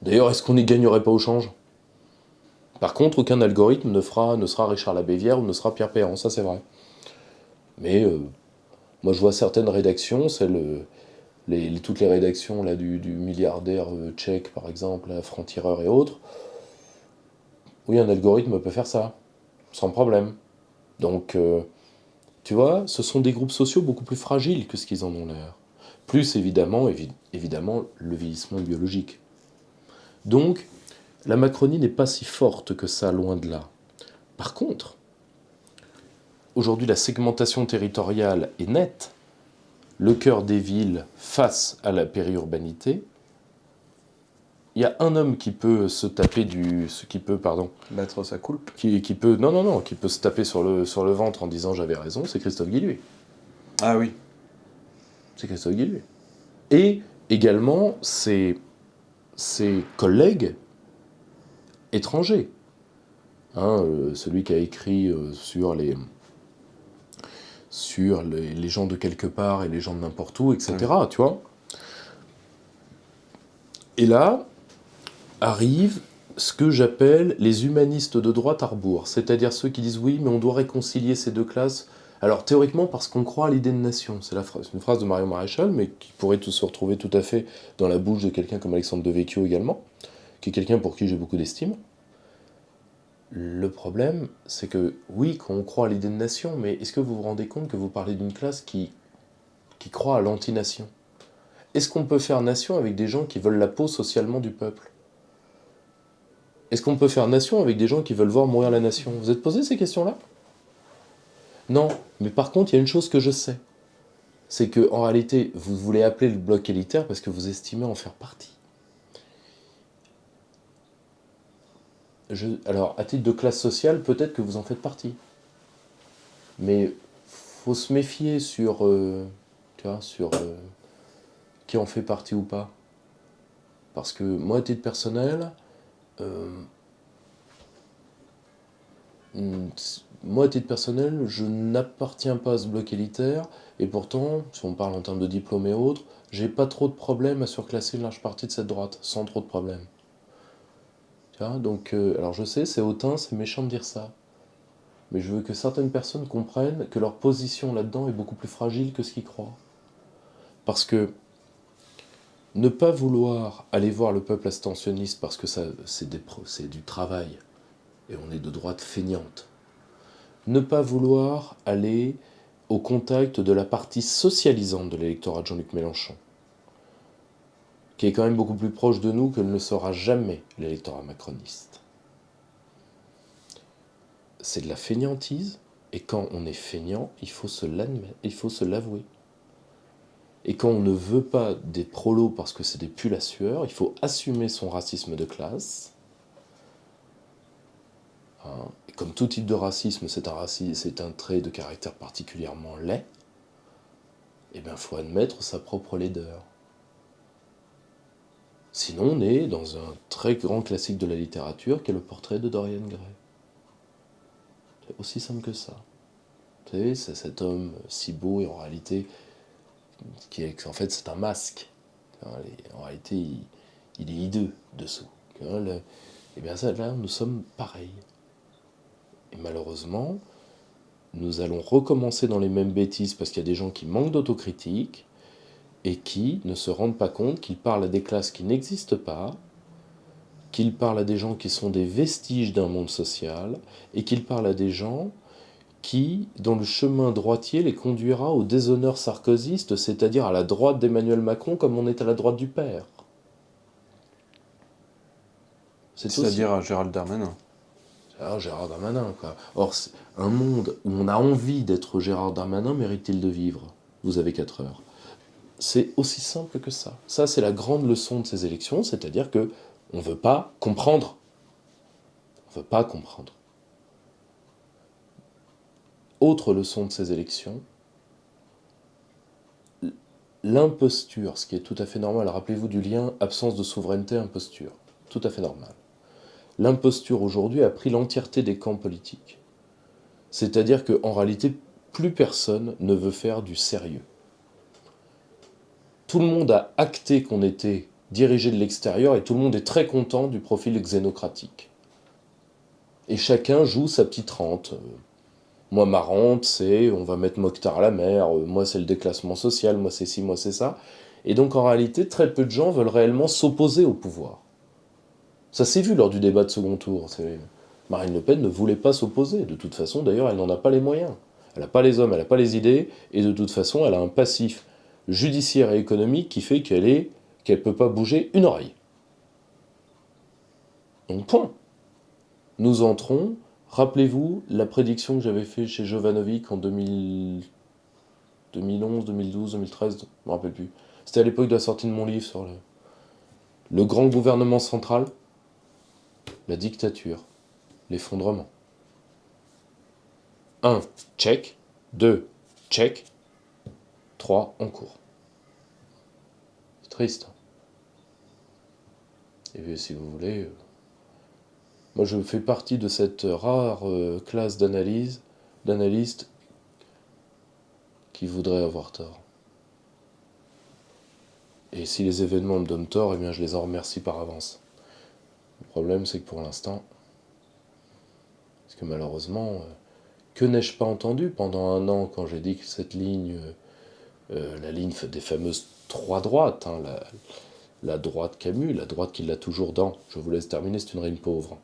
D'ailleurs, est-ce qu'on n'y gagnerait pas au change? Par contre, aucun algorithme ne sera Richard Labévière ou ne sera Pierre Péan, ça c'est vrai. Mais moi je vois certaines rédactions, toutes les rédactions là, du milliardaire tchèque par exemple, franc-tireur et autres, oui, un algorithme peut faire ça, sans problème. Donc, tu vois, ce sont des groupes sociaux beaucoup plus fragiles que ce qu'ils en ont l'air. Plus évidemment, le vieillissement biologique. Donc, la Macronie n'est pas si forte que ça, loin de là. Par contre, aujourd'hui, la segmentation territoriale est nette. Le cœur des villes face à la périurbanité. Il y a un homme qui peut se taper battre sa coulpe. Qui peut se taper sur le ventre en disant j'avais raison, c'est Christophe Guilluy. Ah oui. C'est Christophe Guilluy. Et également ses collègues étrangers. Celui qui a écrit sur les gens de quelque part et les gens de n'importe où, etc. Ouais. Tu vois. Et là arrivent ce que j'appelle les humanistes de droite à rebours, c'est-à-dire ceux qui disent oui, mais on doit réconcilier ces deux classes. Alors théoriquement parce qu'on croit à l'idée de nation, c'est une phrase de Marion Maréchal, mais qui pourrait se retrouver tout à fait dans la bouche de quelqu'un comme Alexandre Devecchio également, qui est quelqu'un pour qui j'ai beaucoup d'estime. Le problème, c'est que oui, quand on croit à l'idée de nation, mais est-ce que vous vous rendez compte que vous parlez d'une classe qui croit à l'anti-nation? Est-ce qu'on peut faire nation avec des gens qui veulent la peau socialement du peuple? Est-ce qu'on peut faire nation avec des gens qui veulent voir mourir la nation? Vous êtes posé ces questions-là? Non, mais par contre, il y a une chose que je sais. c'est que en réalité, vous voulez appeler le bloc élitaire parce que vous estimez en faire partie. Alors, à titre de classe sociale, peut-être que vous en faites partie. Mais faut se méfier sur, qui en fait partie ou pas. Parce que moi, à titre personnel, je n'appartiens pas à ce bloc élitaire, et pourtant, si on parle en termes de diplôme et autres, j'ai pas trop de problème à surclasser une large partie de cette droite, sans trop de problème. Tu vois, donc, alors je sais, c'est hautain, c'est méchant de dire ça. Mais je veux que certaines personnes comprennent que leur position là-dedans est beaucoup plus fragile que ce qu'ils croient. Parce que ne pas vouloir aller voir le peuple abstentionniste parce que ça, c'est du travail, et on est de droite feignante. Ne pas vouloir aller au contact de la partie socialisante de l'électorat de Jean-Luc Mélenchon, qui est quand même beaucoup plus proche de nous que ne le sera jamais l'électorat macroniste. C'est de la feignantise, et quand on est feignant, il faut se l'avouer. Et quand on ne veut pas des prolos parce que c'est des pulls à sueur, il faut assumer son racisme de classe. Et comme tout type de racisme, c'est un trait de caractère particulièrement laid, et bien il faut admettre sa propre laideur. Sinon, on est dans un très grand classique de la littérature qui est le portrait de Dorian Gray. C'est aussi simple que ça. Vous savez, c'est cet homme si beau et en réalité, en fait, c'est un masque. En réalité, il est hideux dessous. Et bien ça, là, nous sommes pareils. Et malheureusement, nous allons recommencer dans les mêmes bêtises parce qu'il y a des gens qui manquent d'autocritique et qui ne se rendent pas compte qu'ils parlent à des classes qui n'existent pas, qu'ils parlent à des gens qui sont des vestiges d'un monde social, et qu'ils parlent à des gens dont le chemin droitier les conduira au déshonneur sarkozyste, c'est-à-dire à la droite d'Emmanuel Macron comme on est à la droite du père. C'est-à-dire à Gérald Darmanin. Ah, Gérard Darmanin, quoi. Or, un monde où on a envie d'être Gérard Darmanin mérite-t-il de vivre ? Vous avez 4 heures. C'est aussi simple que ça. Ça, c'est la grande leçon de ces élections, c'est-à-dire que on ne veut pas comprendre. On ne veut pas comprendre. Autre leçon de ces élections, l'imposture, ce qui est tout à fait normal. Rappelez-vous du lien absence de souveraineté, imposture. Tout à fait normal. L'imposture aujourd'hui a pris l'entièreté des camps politiques. C'est-à-dire qu'en réalité, plus personne ne veut faire du sérieux. Tout le monde a acté qu'on était dirigé de l'extérieur et tout le monde est très content du profil xénocratique. Et chacun joue sa petite rente. Moi, ma rente, c'est on va mettre Mokhtar à la mer, moi, c'est le déclassement social, moi, c'est ci, moi, c'est ça. Et donc, en réalité, très peu de gens veulent réellement s'opposer au pouvoir. Ça s'est vu lors du débat de second tour. Marine Le Pen ne voulait pas s'opposer. De toute façon, d'ailleurs, elle n'en a pas les moyens. Elle n'a pas les hommes, elle n'a pas les idées, et de toute façon, elle a un passif judiciaire et économique qui fait qu'elle ne peut pas bouger une oreille. Donc, point. Nous entrons. Rappelez-vous la prédiction que j'avais faite chez Jovanovic en 2011, 2012, 2013, je ne me rappelle plus. C'était à l'époque de la sortie de mon livre sur le grand gouvernement central, la dictature, l'effondrement. 1, check. 2, check. 3, en cours. C'est triste. Et si vous voulez... Moi, je fais partie de cette rare classe d'analystes qui voudraient avoir tort. Et si les événements me donnent tort, eh bien, je les en remercie par avance. Le problème, c'est que pour l'instant, parce que malheureusement, que n'ai-je pas entendu pendant un an quand j'ai dit que cette ligne, la ligne des fameuses 3 droites, hein, la droite Camus, la droite qui l'a toujours dans, je vous laisse terminer, c'est une rime pauvre.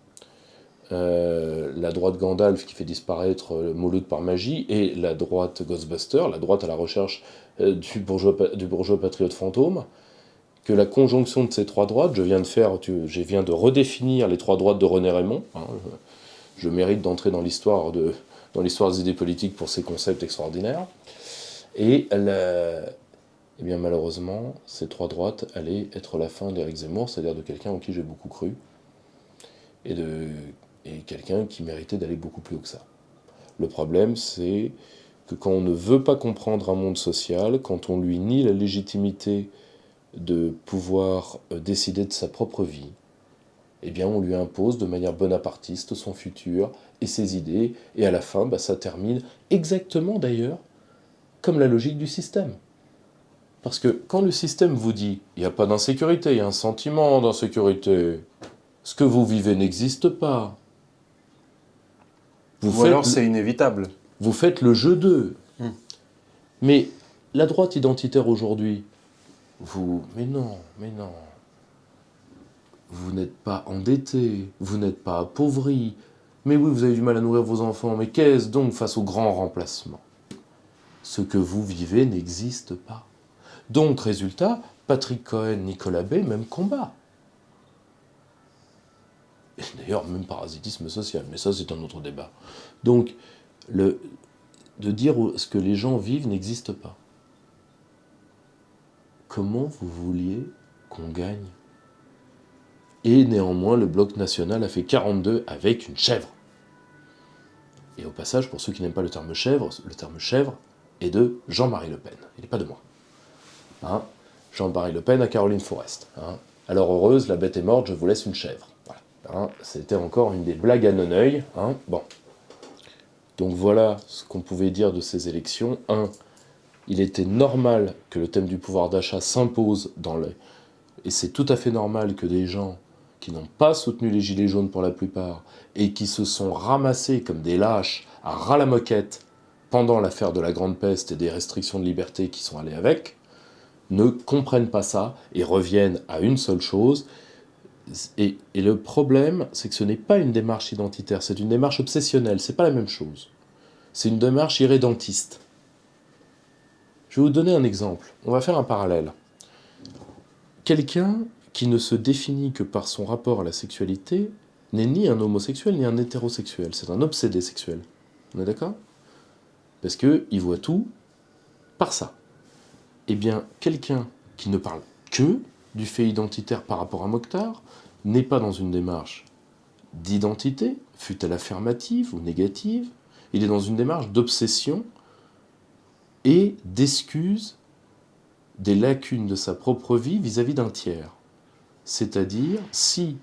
La droite Gandalf qui fait disparaître Mouloud par magie, et la droite Ghostbuster, la droite à la recherche du bourgeois patriote fantôme, que la conjonction de ces 3 droites, je viens de redéfinir les 3 droites de René Raymond, hein, je mérite d'entrer dans l'histoire des idées politiques pour ces concepts extraordinaires, Et eh bien malheureusement, ces trois droites allaient être la fin d'Éric Zemmour, c'est-à-dire de quelqu'un en qui j'ai beaucoup cru, et quelqu'un qui méritait d'aller beaucoup plus haut que ça. Le problème, c'est que quand on ne veut pas comprendre un monde social, quand on lui nie la légitimité de pouvoir décider de sa propre vie, eh bien on lui impose de manière bonapartiste son futur et ses idées, et à la fin, ça termine exactement d'ailleurs comme la logique du système. Parce que quand le système vous dit « il n'y a pas d'insécurité, il y a un sentiment d'insécurité, ce que vous vivez n'existe pas », ou alors c'est inévitable. Vous faites le jeu d'eux. Mais la droite identitaire aujourd'hui, mais non, vous n'êtes pas endetté, vous n'êtes pas appauvri, mais oui, vous avez du mal à nourrir vos enfants, mais qu'est-ce donc face au grand remplacement? Ce que vous vivez n'existe pas. Donc, résultat, Patrick Cohen, Nicolas Bay, même combat. Et d'ailleurs, même parasitisme social, mais ça c'est un autre débat. Donc, de dire ce que les gens vivent n'existe pas. Comment vous vouliez qu'on gagne? Et néanmoins, le Bloc national a fait 42 avec une chèvre. Et au passage, pour ceux qui n'aiment pas le terme chèvre est de Jean-Marie Le Pen. Il n'est pas de moi. Jean-Marie Le Pen à Caroline Forest. Alors heureuse, la bête est morte, je vous laisse une chèvre. Voilà. C'était encore une des blagues à non-œil. Bon. Donc voilà ce qu'on pouvait dire de ces élections. Il était normal que le thème du pouvoir d'achat s'impose et c'est tout à fait normal que des gens qui n'ont pas soutenu les Gilets jaunes pour la plupart, et qui se sont ramassés comme des lâches à ras la moquette pendant l'affaire de la Grande Peste et des restrictions de liberté qui sont allées avec, ne comprennent pas ça et reviennent à une seule chose. Et le problème, c'est que ce n'est pas une démarche identitaire, c'est une démarche obsessionnelle, c'est pas la même chose. C'est une démarche irrédentiste. Je vais vous donner un exemple, on va faire un parallèle. Quelqu'un qui ne se définit que par son rapport à la sexualité n'est ni un homosexuel ni un hétérosexuel, c'est un obsédé sexuel. On est d'accord? Parce qu'il voit tout par ça. Eh bien, quelqu'un qui ne parle que du fait identitaire par rapport à Mokhtar n'est pas dans une démarche d'identité, fût-elle affirmative ou négative, il est dans une démarche d'obsession et d'excuse des lacunes de sa propre vie vis-à-vis d'un tiers. C'est-à-dire, si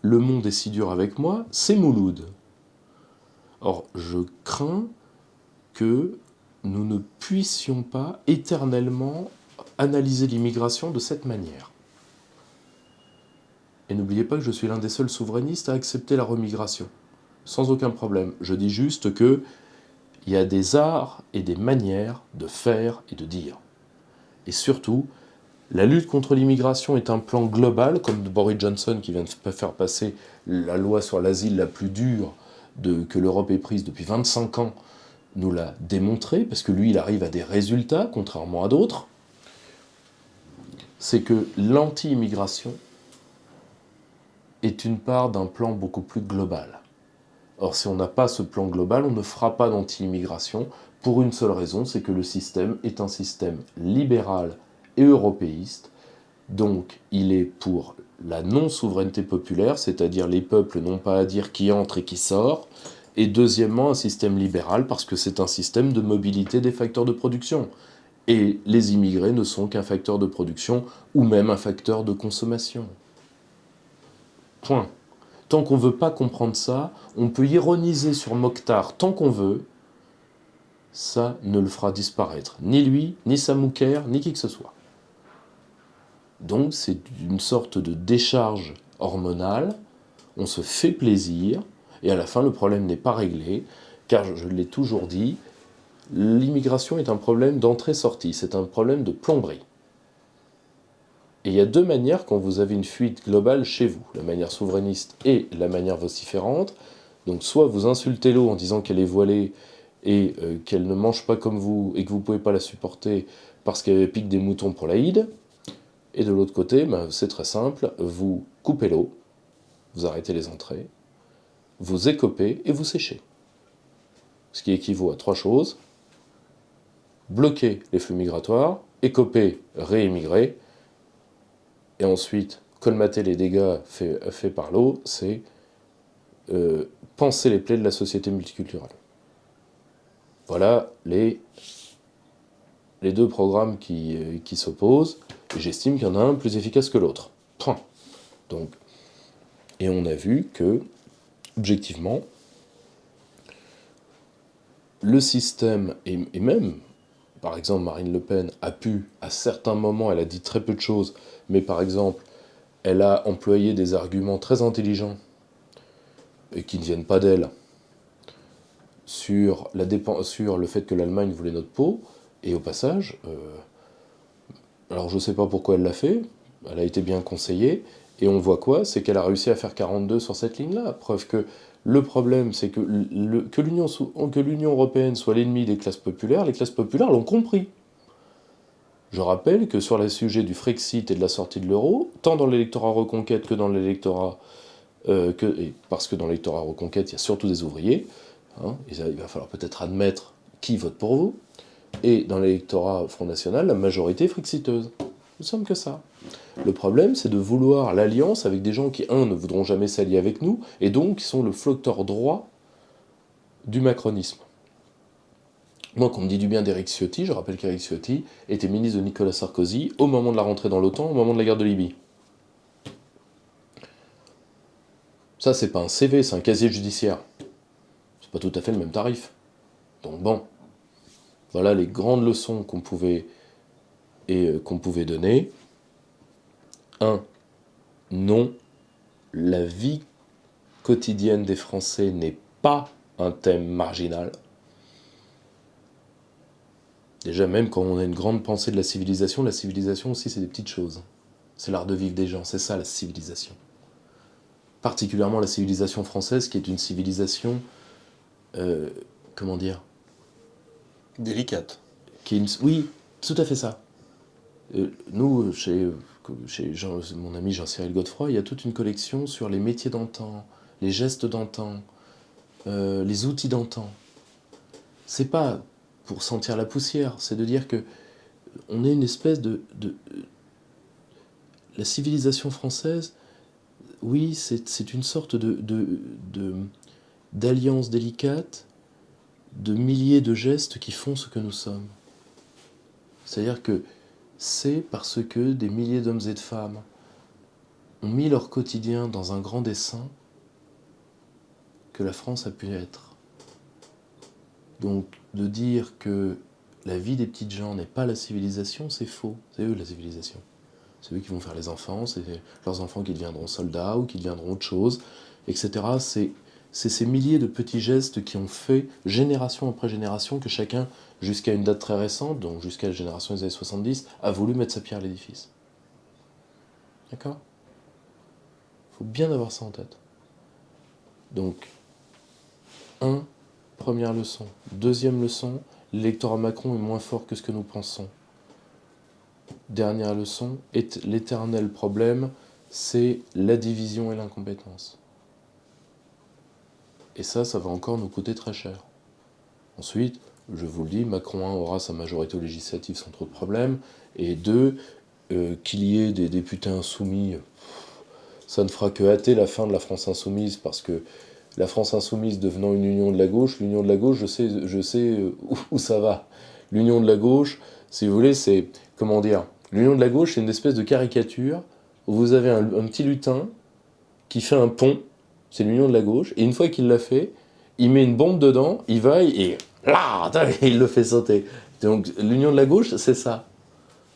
le monde est si dur avec moi, c'est Mouloud. Or, je crains que nous ne puissions pas éternellement analyser l'immigration de cette manière. Et n'oubliez pas que je suis l'un des seuls souverainistes à accepter la remigration. Sans aucun problème. Je dis juste que il y a des arts et des manières de faire et de dire. Et surtout, la lutte contre l'immigration est un plan global, comme Boris Johnson qui vient de faire passer la loi sur l'asile la plus dure que l'Europe ait prise depuis 25 ans, nous l'a démontré, parce que lui, il arrive à des résultats, contrairement à d'autres. C'est que l'anti-immigration est une part d'un plan beaucoup plus global. Or, si on n'a pas ce plan global, on ne fera pas d'anti-immigration pour une seule raison, c'est que le système est un système libéral et européiste, donc il est pour la non-souveraineté populaire, c'est-à-dire les peuples n'ont pas à dire qui entre et qui sort, et deuxièmement un système libéral parce que c'est un système de mobilité des facteurs de production. Et les immigrés ne sont qu'un facteur de production ou même un facteur de consommation. Point. Tant qu'on ne veut pas comprendre ça, on peut ironiser sur Mokhtar tant qu'on veut, ça ne le fera disparaître. Ni lui, ni Samouker, ni qui que ce soit. Donc c'est une sorte de décharge hormonale, on se fait plaisir, et à la fin le problème n'est pas réglé, car je l'ai toujours dit, l'immigration est un problème d'entrée-sortie, c'est un problème de plomberie. Et il y a deux manières quand vous avez une fuite globale chez vous, la manière souverainiste et la manière vociférante. Donc soit vous insultez l'eau en disant qu'elle est voilée et qu'elle ne mange pas comme vous et que vous ne pouvez pas la supporter parce qu'elle pique des moutons pour l'Aïd. Et de l'autre côté, c'est très simple, vous coupez l'eau, vous arrêtez les entrées, vous écopez et vous séchez. Ce qui équivaut à trois choses: bloquer les flux migratoires, écoper, réémigrer, et ensuite colmater les dégâts faits par l'eau, c'est penser les plaies de la société multiculturelle. Voilà les deux programmes qui s'opposent, et j'estime qu'il y en a un plus efficace que l'autre. Point. Donc, et on a vu que, objectivement, le système, et même, par exemple, Marine Le Pen a pu, à certains moments, elle a dit très peu de choses, mais par exemple, elle a employé des arguments très intelligents, et qui ne viennent pas d'elle, sur le fait que l'Allemagne voulait notre peau, et au passage, alors je ne sais pas pourquoi elle l'a fait, elle a été bien conseillée, et on voit quoi? C'est qu'elle a réussi à faire 42 sur cette ligne-là. Preuve que le problème, c'est que l'Union européenne soit l'ennemi des classes populaires, les classes populaires l'ont compris. Je rappelle que sur les sujets du Frexit et de la sortie de l'euro, tant dans l'électorat Reconquête que dans l'électorat... parce que dans l'électorat Reconquête, il y a surtout des ouvriers, hein, il va falloir peut-être admettre qui vote pour vous, et dans l'électorat Front National, la majorité est frexiteuse. Nous sommes que ça. Le problème, c'est de vouloir l'alliance avec des gens qui, ne voudront jamais s'allier avec nous, et donc qui sont le flotteur droit du macronisme. Moi, quand on me dit du bien d'Éric Ciotti, je rappelle qu'Éric Ciotti était ministre de Nicolas Sarkozy au moment de la rentrée dans l'OTAN, au moment de la guerre de Libye. Ça, c'est pas un CV, c'est un casier judiciaire. C'est pas tout à fait le même tarif. Donc bon, voilà les grandes leçons qu'on pouvait donner. 1. Non, la vie quotidienne des Français n'est pas un thème marginal. Déjà, même quand on a une grande pensée de la civilisation aussi, c'est des petites choses. C'est l'art de vivre des gens, c'est ça la civilisation. Particulièrement la civilisation française, qui est une civilisation, comment dire, délicate. Oui, tout à fait ça. Nous, chez mon ami Jean-Cyril Godefroy, il y a toute une collection sur les métiers d'antan, les gestes d'antan, les outils d'antan. C'est pas pour sentir la poussière, c'est de dire que on est une espèce de la civilisation française, oui, c'est une sorte d'alliance délicate, de milliers de gestes qui font ce que nous sommes. C'est-à-dire que c'est parce que des milliers d'hommes et de femmes ont mis leur quotidien dans un grand dessein que la France a pu être. Donc, de dire que la vie des petites gens n'est pas la civilisation, c'est faux. C'est eux la civilisation. C'est eux qui vont faire les enfants, c'est leurs enfants qui deviendront soldats ou qui deviendront autre chose, etc. C'est ces milliers de petits gestes qui ont fait, génération après génération, que chacun, jusqu'à une date très récente, donc jusqu'à la génération des années 70, a voulu mettre sa pierre à l'édifice. D'accord ? Il faut bien avoir ça en tête. Donc, première leçon. Deuxième leçon, l'électorat Macron est moins fort que ce que nous pensons. Dernière leçon, l'éternel problème, c'est la division et l'incompétence. Et ça va encore nous coûter très cher. Ensuite, je vous le dis, Macron 1 aura sa majorité législative sans trop de problèmes, et 2, qu'il y ait des députés insoumis, ça ne fera que hâter la fin de la France insoumise, parce que la France insoumise devenant une union de la gauche, l'union de la gauche, je sais où ça va. L'union de la gauche, si vous voulez, c'est, comment dire, l'union de la gauche, c'est une espèce de caricature où vous avez un petit lutin qui fait un pont, c'est l'union de la gauche, et une fois qu'il l'a fait, il met une bombe dedans, il va et là, il le fait sauter. Donc l'union de la gauche, c'est ça.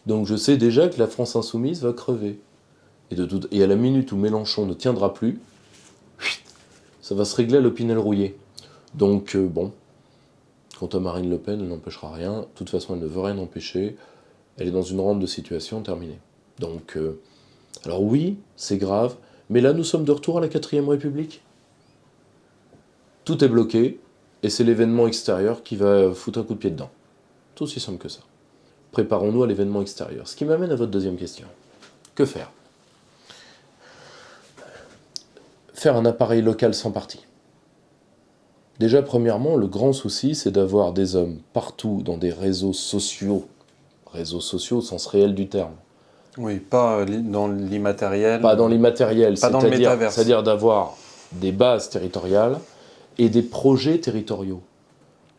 Donc je sais déjà que la France insoumise va crever. Et à la minute où Mélenchon ne tiendra plus, ça va se régler à l'Opinel rouillé. Donc bon, quant à Marine Le Pen, elle n'empêchera rien. De toute façon, elle ne veut rien empêcher. Elle est dans une rente de situation terminée. Donc, alors oui, c'est grave, mais là nous sommes de retour à la 4ème République. Tout est bloqué, et c'est l'événement extérieur qui va foutre un coup de pied dedans. Tout aussi simple que ça. Préparons-nous à l'événement extérieur. Ce qui m'amène à votre deuxième question. Que faire ? Faire un appareil local sans parti. Déjà, premièrement, le grand souci, c'est d'avoir des hommes partout dans des réseaux sociaux au sens réel du terme. Oui, pas dans l'immatériel. Pas dans l'immatériel, Pas dans le métaverse. c'est-à-dire d'avoir des bases territoriales et des projets territoriaux.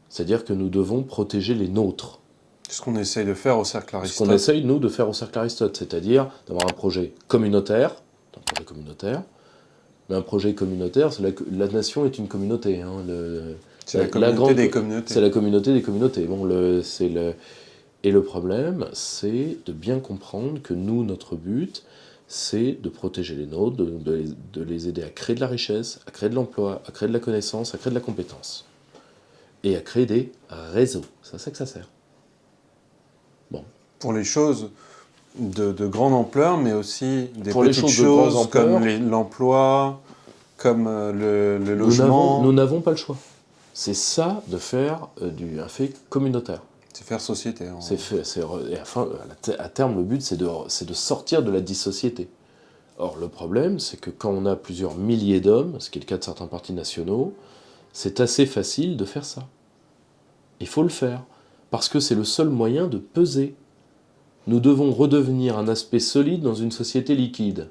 C'est-à-dire que nous devons protéger les nôtres. Ce qu'on essaye de faire au Cercle Ce Aristote. qu'on essaye, nous, de faire au Cercle Aristote, c'est-à-dire d'avoir un projet communautaire, mais un projet communautaire, la nation est une communauté. Hein, C'est la communauté des communautés. C'est la communauté des communautés. Bon, et le problème, c'est de bien comprendre que nous, notre but, c'est de protéger les nôtres, de les aider à créer de la richesse, à créer de l'emploi, à créer de la connaissance, à créer de la compétence. Et à créer des réseaux. C'est à ça que ça sert. Bon. Pour les choses de grande ampleur, mais aussi des Pour les petites choses de grande choses ampleur, comme l'emploi, comme le logement. Nous n'avons pas le choix. C'est ça de faire un fait communautaire. C'est faire société. Et à terme, le but, c'est de sortir de la dissociété. Or, le problème, c'est que quand on a plusieurs milliers d'hommes, ce qui est le cas de certains partis nationaux, c'est assez facile de faire ça. Il faut le faire, parce que c'est le seul moyen de peser. Nous devons redevenir un aspect solide dans une société liquide.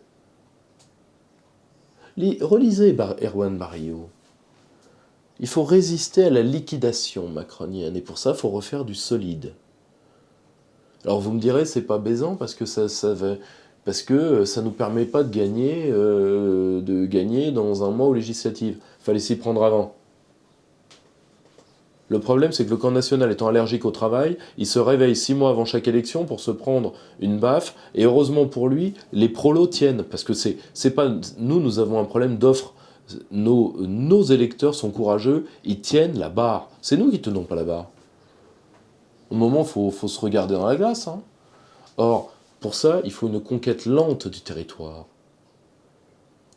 Relisez Erwan Barrio. Il faut résister à la liquidation macronienne, et pour ça, il faut refaire du solide. Alors vous me direz, c'est pas baisant, parce que ça nous permet pas de gagner dans un mois aux législatives. Il fallait s'y prendre avant. Le problème, c'est que le camp national étant allergique au travail, il se réveille 6 mois avant chaque élection pour se prendre une baffe, et heureusement pour lui, les prolos tiennent, parce que c'est pas... Nous avons un problème d'offre. Nos électeurs sont courageux, ils tiennent la barre. C'est nous qui tenons pas la barre. Au moment, il faut se regarder dans la glace. Hein. Or, pour ça, il faut une conquête lente du territoire.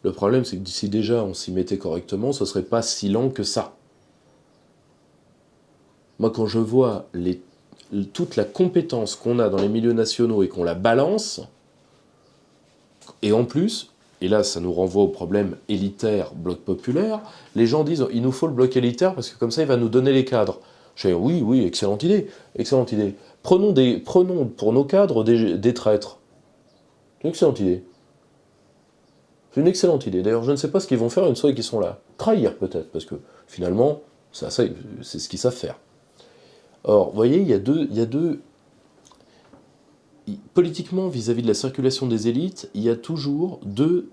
Le problème, c'est que si déjà on s'y mettait correctement, ce serait pas si lent que ça. Moi, quand je vois toute la compétence qu'on a dans les milieux nationaux et qu'on la balance, et en plus, et là ça nous renvoie au problème élitaire, bloc populaire, les gens disent il nous faut le bloc élitaire parce que comme ça il va nous donner les cadres. Je dis oui, excellente idée. Prenons pour nos cadres des traîtres. C'est une excellente idée. C'est une excellente idée. D'ailleurs, je ne sais pas ce qu'ils vont faire une fois qu'ils sont là. Trahir peut-être, parce que finalement, c'est ce qu'ils savent faire. Or, vous voyez, il y a deux... Politiquement, vis-à-vis de la circulation des élites, il y a toujours deux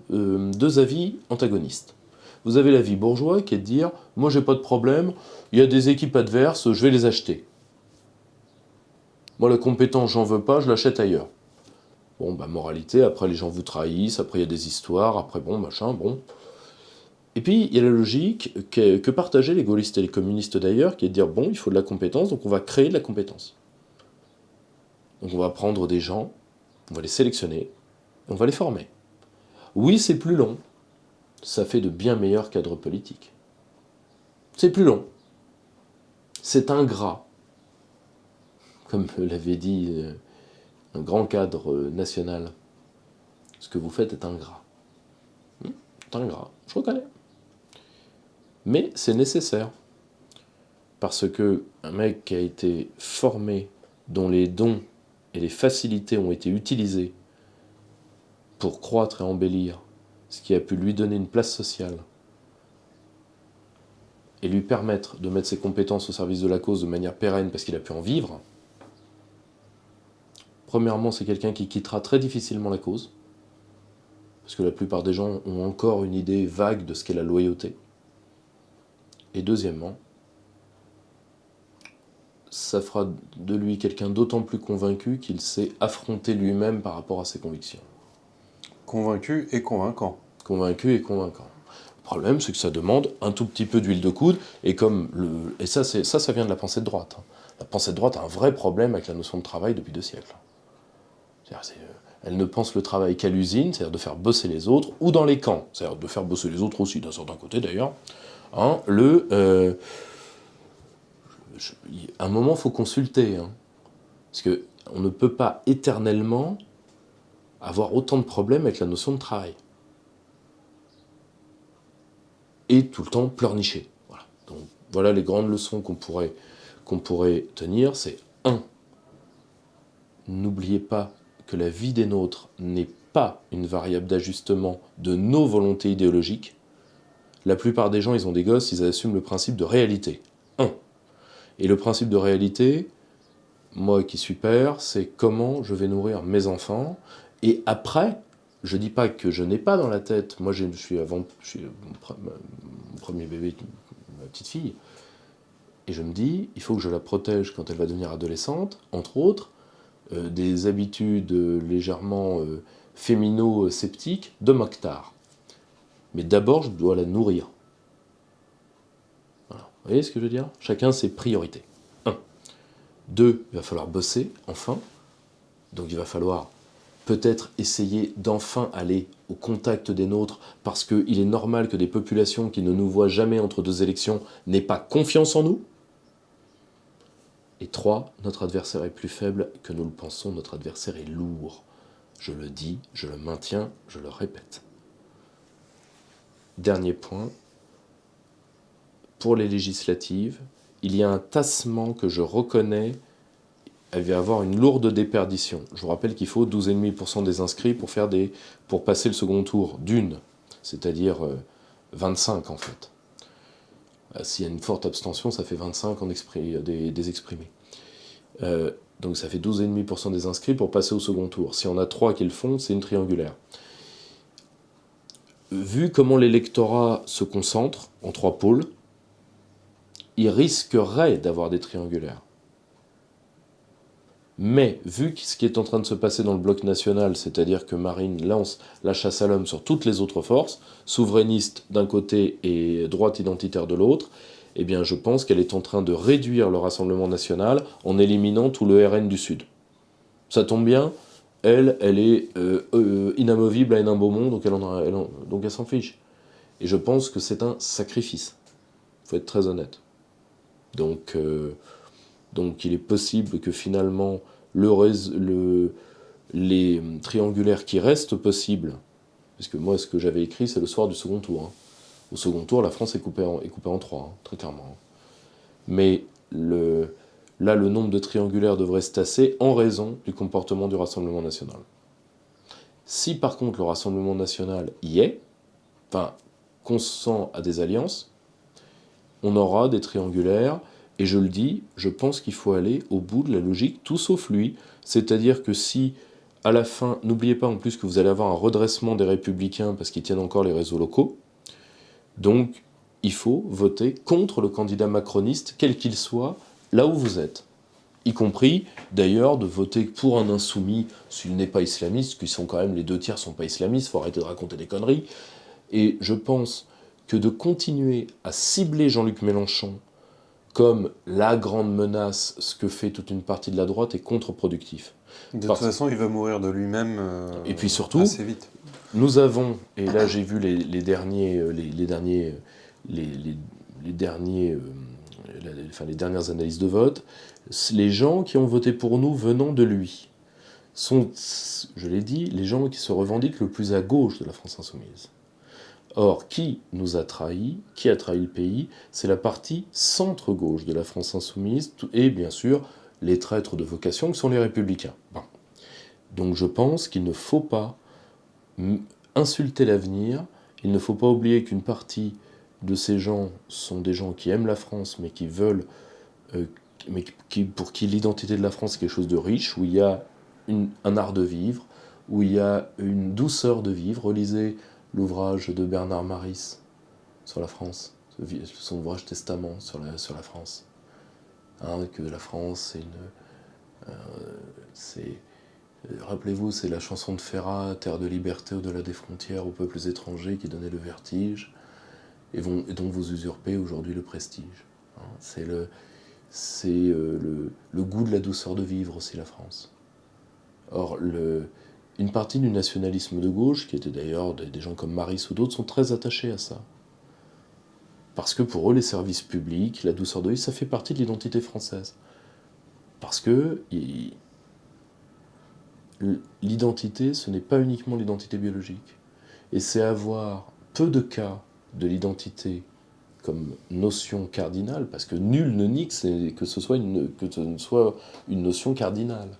avis antagonistes. Vous avez l'avis bourgeois qui est de dire « moi j'ai pas de problème, il y a des équipes adverses, je vais les acheter. Moi la compétence j'en veux pas, je l'achète ailleurs. » Bon, moralité, après les gens vous trahissent, après il y a des histoires, après bon. Et puis il y a la logique que partageaient les gaullistes et les communistes d'ailleurs, qui est de dire « bon, il faut de la compétence, donc on va créer de la compétence. » Donc on va prendre des gens, on va les sélectionner, on va les former. Oui, c'est plus long, ça fait de bien meilleurs cadres politiques. C'est plus long. C'est ingrat. Comme l'avait dit un grand cadre national. Ce que vous faites est ingrat. C'est ingrat, je reconnais. Mais c'est nécessaire. Parce que un mec qui a été formé, dont les dons et les facilités ont été utilisés pour croître et embellir, ce qui a pu lui donner une place sociale et lui permettre de mettre ses compétences au service de la cause de manière pérenne parce qu'il a pu en vivre, premièrement, c'est quelqu'un qui quittera très difficilement la cause, parce que la plupart des gens ont encore une idée vague de ce qu'est la loyauté. Et deuxièmement, ça fera de lui quelqu'un d'autant plus convaincu qu'il sait affronter lui-même par rapport à ses convictions. Convaincu et convaincant. Convaincu et convaincant. Le problème, c'est que ça demande un tout petit peu d'huile de coude, et ça vient de la pensée de droite. La pensée de droite a un vrai problème avec la notion de travail depuis 2 siècles. Elle ne pense le travail qu'à l'usine, c'est-à-dire de faire bosser les autres, ou dans les camps, c'est-à-dire de faire bosser les autres aussi, d'un certain côté d'ailleurs. À un moment, il faut consulter. Parce qu'on ne peut pas éternellement avoir autant de problèmes avec la notion de travail. Et tout le temps pleurnicher. Voilà. Donc, Voilà les grandes leçons qu'on pourrait tenir, c'est 1. N'oubliez pas que la vie des nôtres n'est pas une variable d'ajustement de nos volontés idéologiques. La plupart des gens, ils ont des gosses, ils assument le principe de réalité. 1. Et le principe de réalité, moi qui suis père, c'est comment je vais nourrir mes enfants. Et après, je dis pas que je n'ai pas dans la tête, moi je suis mon premier bébé, ma petite fille, et je me dis, il faut que je la protège quand elle va devenir adolescente, entre autres, des habitudes légèrement fémino-sceptiques de Mokhtar. Mais d'abord, je dois la nourrir. Voilà. Vous voyez ce que je veux dire ? Chacun ses priorités. 1. 2, il va falloir bosser, enfin. Donc il va falloir peut-être essayer d'enfin aller au contact des nôtres, parce qu'il est normal que des populations qui ne nous voient jamais entre deux élections n'aient pas confiance en nous. Et 3, notre adversaire est plus faible que nous le pensons, notre adversaire est lourd. Je le dis, je le maintiens, je le répète. Dernier point, pour les législatives, il y a un tassement que je reconnais, elle va avoir une lourde déperdition. Je vous rappelle qu'il faut 12,5% des inscrits pour passer le second tour d'une, c'est-à-dire 25 en fait. S'il y a une forte abstention, ça fait 25 des exprimés. Donc ça fait 12,5% des inscrits pour passer au second tour. Si on a 3 qui le font, c'est une triangulaire. Vu comment l'électorat se concentre en 3 pôles, il risquerait d'avoir des triangulaires. Mais vu ce qui est en train de se passer dans le bloc national, c'est-à-dire que Marine lance la chasse à l'homme sur toutes les autres forces, souverainistes d'un côté et droite identitaire de l'autre, eh bien je pense qu'elle est en train de réduire le Rassemblement national en éliminant tout le RN du Sud. Ça tombe bien, elle est inamovible à Hénin-Beaumont, donc elle s'en fiche. Et je pense que c'est un sacrifice. Il faut être très honnête. Donc il est possible que finalement les triangulaires qui restent possibles, parce que moi ce que j'avais écrit c'est le soir du second tour. Au second tour, la France est coupée en 3, très clairement. Mais là, le nombre de triangulaires devrait se tasser en raison du comportement du Rassemblement national. Si par contre le Rassemblement national y est, consent à des alliances, on aura des triangulaires. Et je le dis, je pense qu'il faut aller au bout de la logique tout sauf lui. C'est-à-dire que si, à la fin, n'oubliez pas en plus que vous allez avoir un redressement des Républicains parce qu'ils tiennent encore les réseaux locaux, donc il faut voter contre le candidat macroniste, quel qu'il soit, là où vous êtes. Y compris, d'ailleurs, de voter pour un insoumis s'il n'est pas islamiste, qui sont quand même, les 2 tiers sont pas islamistes, il faut arrêter de raconter des conneries. Et je pense que de continuer à cibler Jean-Luc Mélenchon comme la grande menace, ce que fait toute une partie de la droite, est contre-productif. De toute façon, il va mourir de lui-même et puis surtout, assez vite. Nous avons, et là j'ai vu les dernières analyses de vote, les gens qui ont voté pour nous venant de lui sont, je l'ai dit, les gens qui se revendiquent le plus à gauche de la France insoumise. Or, qui nous a trahis, qui a trahi le pays, c'est la partie centre-gauche de la France insoumise, et bien sûr, les traîtres de vocation qui sont les Républicains. Bon. Donc je pense qu'il ne faut pas insulter l'avenir, il ne faut pas oublier qu'une partie de ces gens sont des gens qui aiment la France, mais qui veulent, pour qui l'identité de la France est quelque chose de riche, où il y a un art de vivre, où il y a une douceur de vivre. Relisez l'ouvrage de Bernard Maris sur la France, son ouvrage Testament sur la France. Que la France, rappelez-vous, c'est la chanson de Ferrat, Terre de liberté au-delà des frontières, aux peuples étrangers qui donnait le vertige, et dont vous usurpez aujourd'hui le prestige. C'est le goût de la douceur de vivre aussi, la France. Or, une partie du nationalisme de gauche, qui était d'ailleurs des gens comme Maris ou d'autres, sont très attachés à ça. Parce que pour eux, les services publics, la douceur de vie, ça fait partie de l'identité française. Parce que l'identité, ce n'est pas uniquement l'identité biologique. Et c'est avoir peu de cas de l'identité comme notion cardinale, parce que nul ne nie que ce soit une notion cardinale.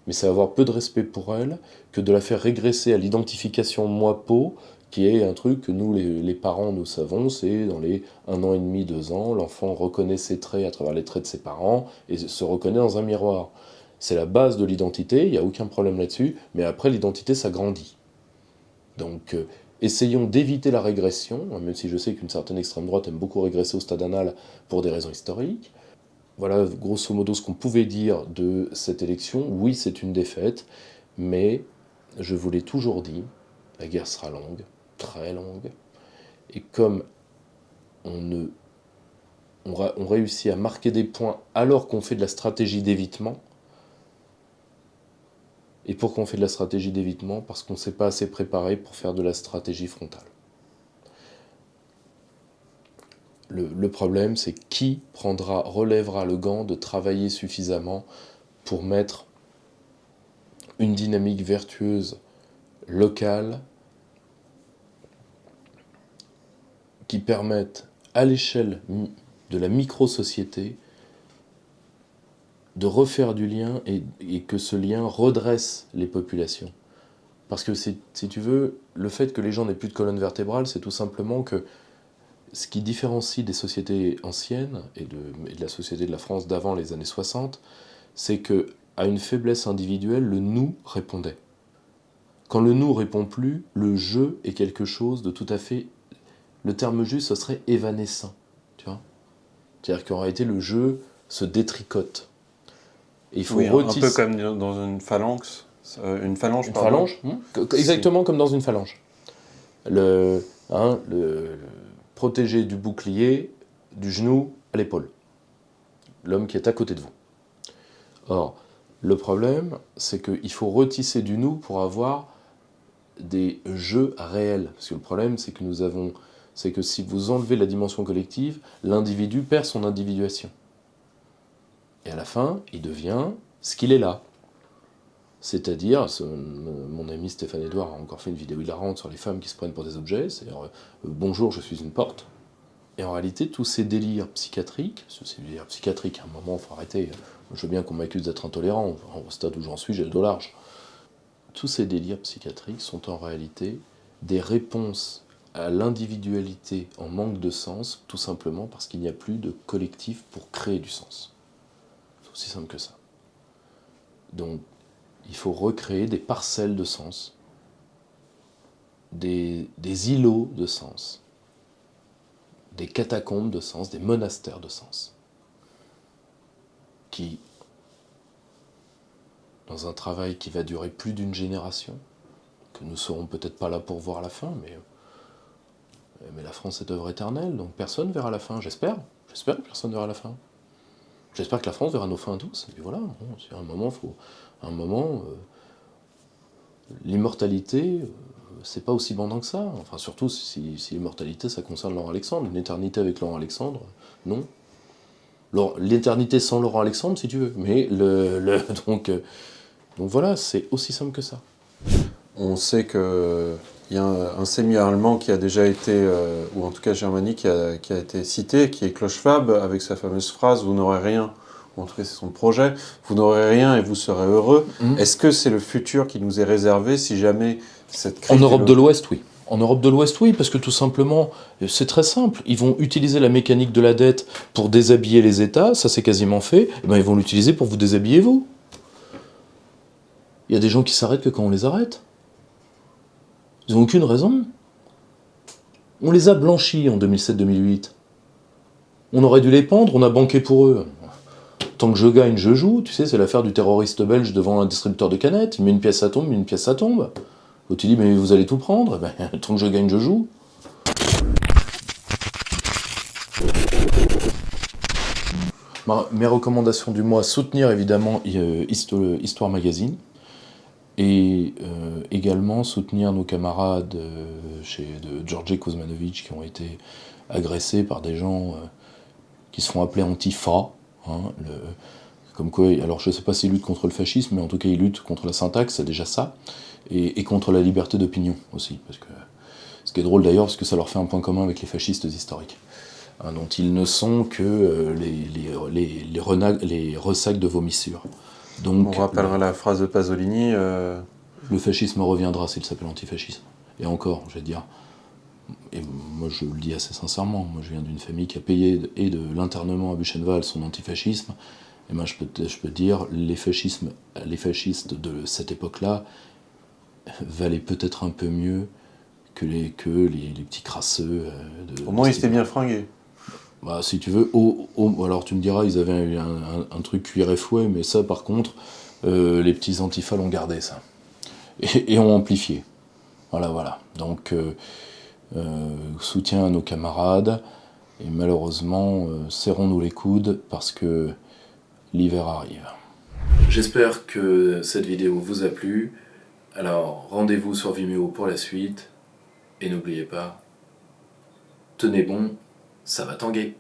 Mais c'est avoir peu de respect pour elle que de la faire régresser à l'identification moi-peau, qui est un truc que nous, les parents, nous savons, c'est dans les 1 an et demi, 2 ans, l'enfant reconnaît ses traits à travers les traits de ses parents et se reconnaît dans un miroir. C'est la base de l'identité, il n'y a aucun problème là-dessus, mais après l'identité s'agrandit. Donc essayons d'éviter la régression, même si je sais qu'une certaine extrême droite aime beaucoup régresser au stade anal pour des raisons historiques. Voilà grosso modo ce qu'on pouvait dire de cette élection. Oui, c'est une défaite, mais je vous l'ai toujours dit, la guerre sera longue, très longue, et comme on réussit à marquer des points alors qu'on fait de la stratégie d'évitement, et pourquoi on fait de la stratégie d'évitement? Parce qu'on ne s'est pas assez préparé pour faire de la stratégie frontale. Le problème, c'est qui relèvera le gant de travailler suffisamment pour mettre une dynamique vertueuse locale qui permette, à l'échelle de la micro-société, de refaire du lien et que ce lien redresse les populations. Parce que si tu veux, le fait que les gens n'aient plus de colonne vertébrale, c'est tout simplement que ce qui différencie des sociétés anciennes et de la société de la France d'avant les années 60, c'est que à une faiblesse individuelle, le nous répondait. Quand le nous répond plus, le je est quelque chose de tout à fait... Le terme juste, ce serait évanescent. Tu vois ? C'est-à-dire qu'en réalité, le je se détricote. Et il faut un peu comme dans une phalange. Une phalange, une pardon. phalange, exactement comme dans une phalange. Le protéger du bouclier, du genou à l'épaule. L'homme qui est à côté de vous. Or, le problème, c'est qu'il faut retisser du nous pour avoir des jeux réels. Parce que le problème, c'est que si vous enlevez la dimension collective, l'individu perd son individuation. Et à la fin, il devient ce qu'il est là. C'est-à-dire, mon ami Stéphane Edouard a encore fait une vidéo hilarante sur les femmes qui se prennent pour des objets, c'est-à-dire bonjour, je suis une porte. Et en réalité, tous ces délires psychiatriques, à un moment, il faut arrêter, je veux bien qu'on m'accuse d'être intolérant, au stade où j'en suis, j'ai le dos large. Tous ces délires psychiatriques sont en réalité des réponses à l'individualité en manque de sens, tout simplement parce qu'il n'y a plus de collectif pour créer du sens. C'est aussi simple que ça. Donc, il faut recréer des parcelles de sens, des îlots de sens, des catacombes de sens, des monastères de sens, qui, dans un travail qui va durer plus d'une génération, que nous ne serons peut-être pas là pour voir la fin, mais la France est œuvre éternelle, donc personne verra la fin, j'espère que personne verra la fin. J'espère que la France verra nos fins tous, et puis voilà, à un moment, l'immortalité, c'est pas aussi bandant que ça, enfin surtout si l'immortalité ça concerne Laurent Alexandre, une éternité avec Laurent Alexandre, non. L'éternité sans Laurent Alexandre si tu veux, mais donc voilà, c'est aussi simple que ça. On sait qu'il y a un séminaire allemand qui a déjà été, ou en tout cas germanique, qui a été cité, qui est Klaus Schwab, avec sa fameuse phrase « Vous n'aurez rien », ou en tout cas c'est son projet, « Vous n'aurez rien et vous serez heureux ». Est-ce que c'est le futur qui nous est réservé si jamais cette crise... En Europe de l'Ouest, oui. En Europe de l'Ouest, oui, parce que tout simplement, c'est très simple. Ils vont utiliser la mécanique de la dette pour déshabiller les États, ça c'est quasiment fait, et ben ils vont l'utiliser pour vous déshabiller vous. Il y a des gens qui s'arrêtent que quand on les arrête. Ils n'ont aucune raison. On les a blanchis en 2007-2008. On aurait dû les pendre, on a banqué pour eux. Tant que je gagne, je joue. Tu sais, c'est l'affaire du terroriste belge devant un distributeur de canettes. Il met une pièce, ça tombe, une pièce, ça tombe. L'autre, il dit, mais vous allez tout prendre. Ben, tant que je gagne, je joue. Mes recommandations du mois, soutenir évidemment Histoire Magazine. Et également soutenir nos camarades de Georgi Kuzmanovic qui ont été agressés par des gens qui se font appeler Antifa. Comme quoi, alors je ne sais pas s'ils luttent contre le fascisme, mais en tout cas ils luttent contre la syntaxe, c'est déjà ça, et contre la liberté d'opinion aussi. Parce que ce Ce qui est drôle d'ailleurs, parce que ça leur fait un point commun avec les fascistes historiques, hein, dont ils ne sont que les ressacs de vomissures. Donc, On rappellera la phrase de Pasolini. le fascisme reviendra s'il s'appelle antifascisme. Et encore, je vais dire, et moi je le dis assez sincèrement, moi je viens d'une famille qui a payé et de l'internement à Buchenwald son antifascisme, et moi je peux dire, les fascistes de cette époque-là valaient peut-être un peu mieux que les petits crasseux. Au moins, ils s'étaient bien fringués. Bah, si tu veux, alors tu me diras, ils avaient un truc cuir et fouet, mais ça par contre, les petits antifas l'ont gardé ça. Et ont amplifié. Voilà. Donc, soutien à nos camarades, et malheureusement, serrons-nous les coudes parce que l'hiver arrive. J'espère que cette vidéo vous a plu. Alors, rendez-vous sur Vimeo pour la suite. Et n'oubliez pas, tenez bon, ça va tanguer.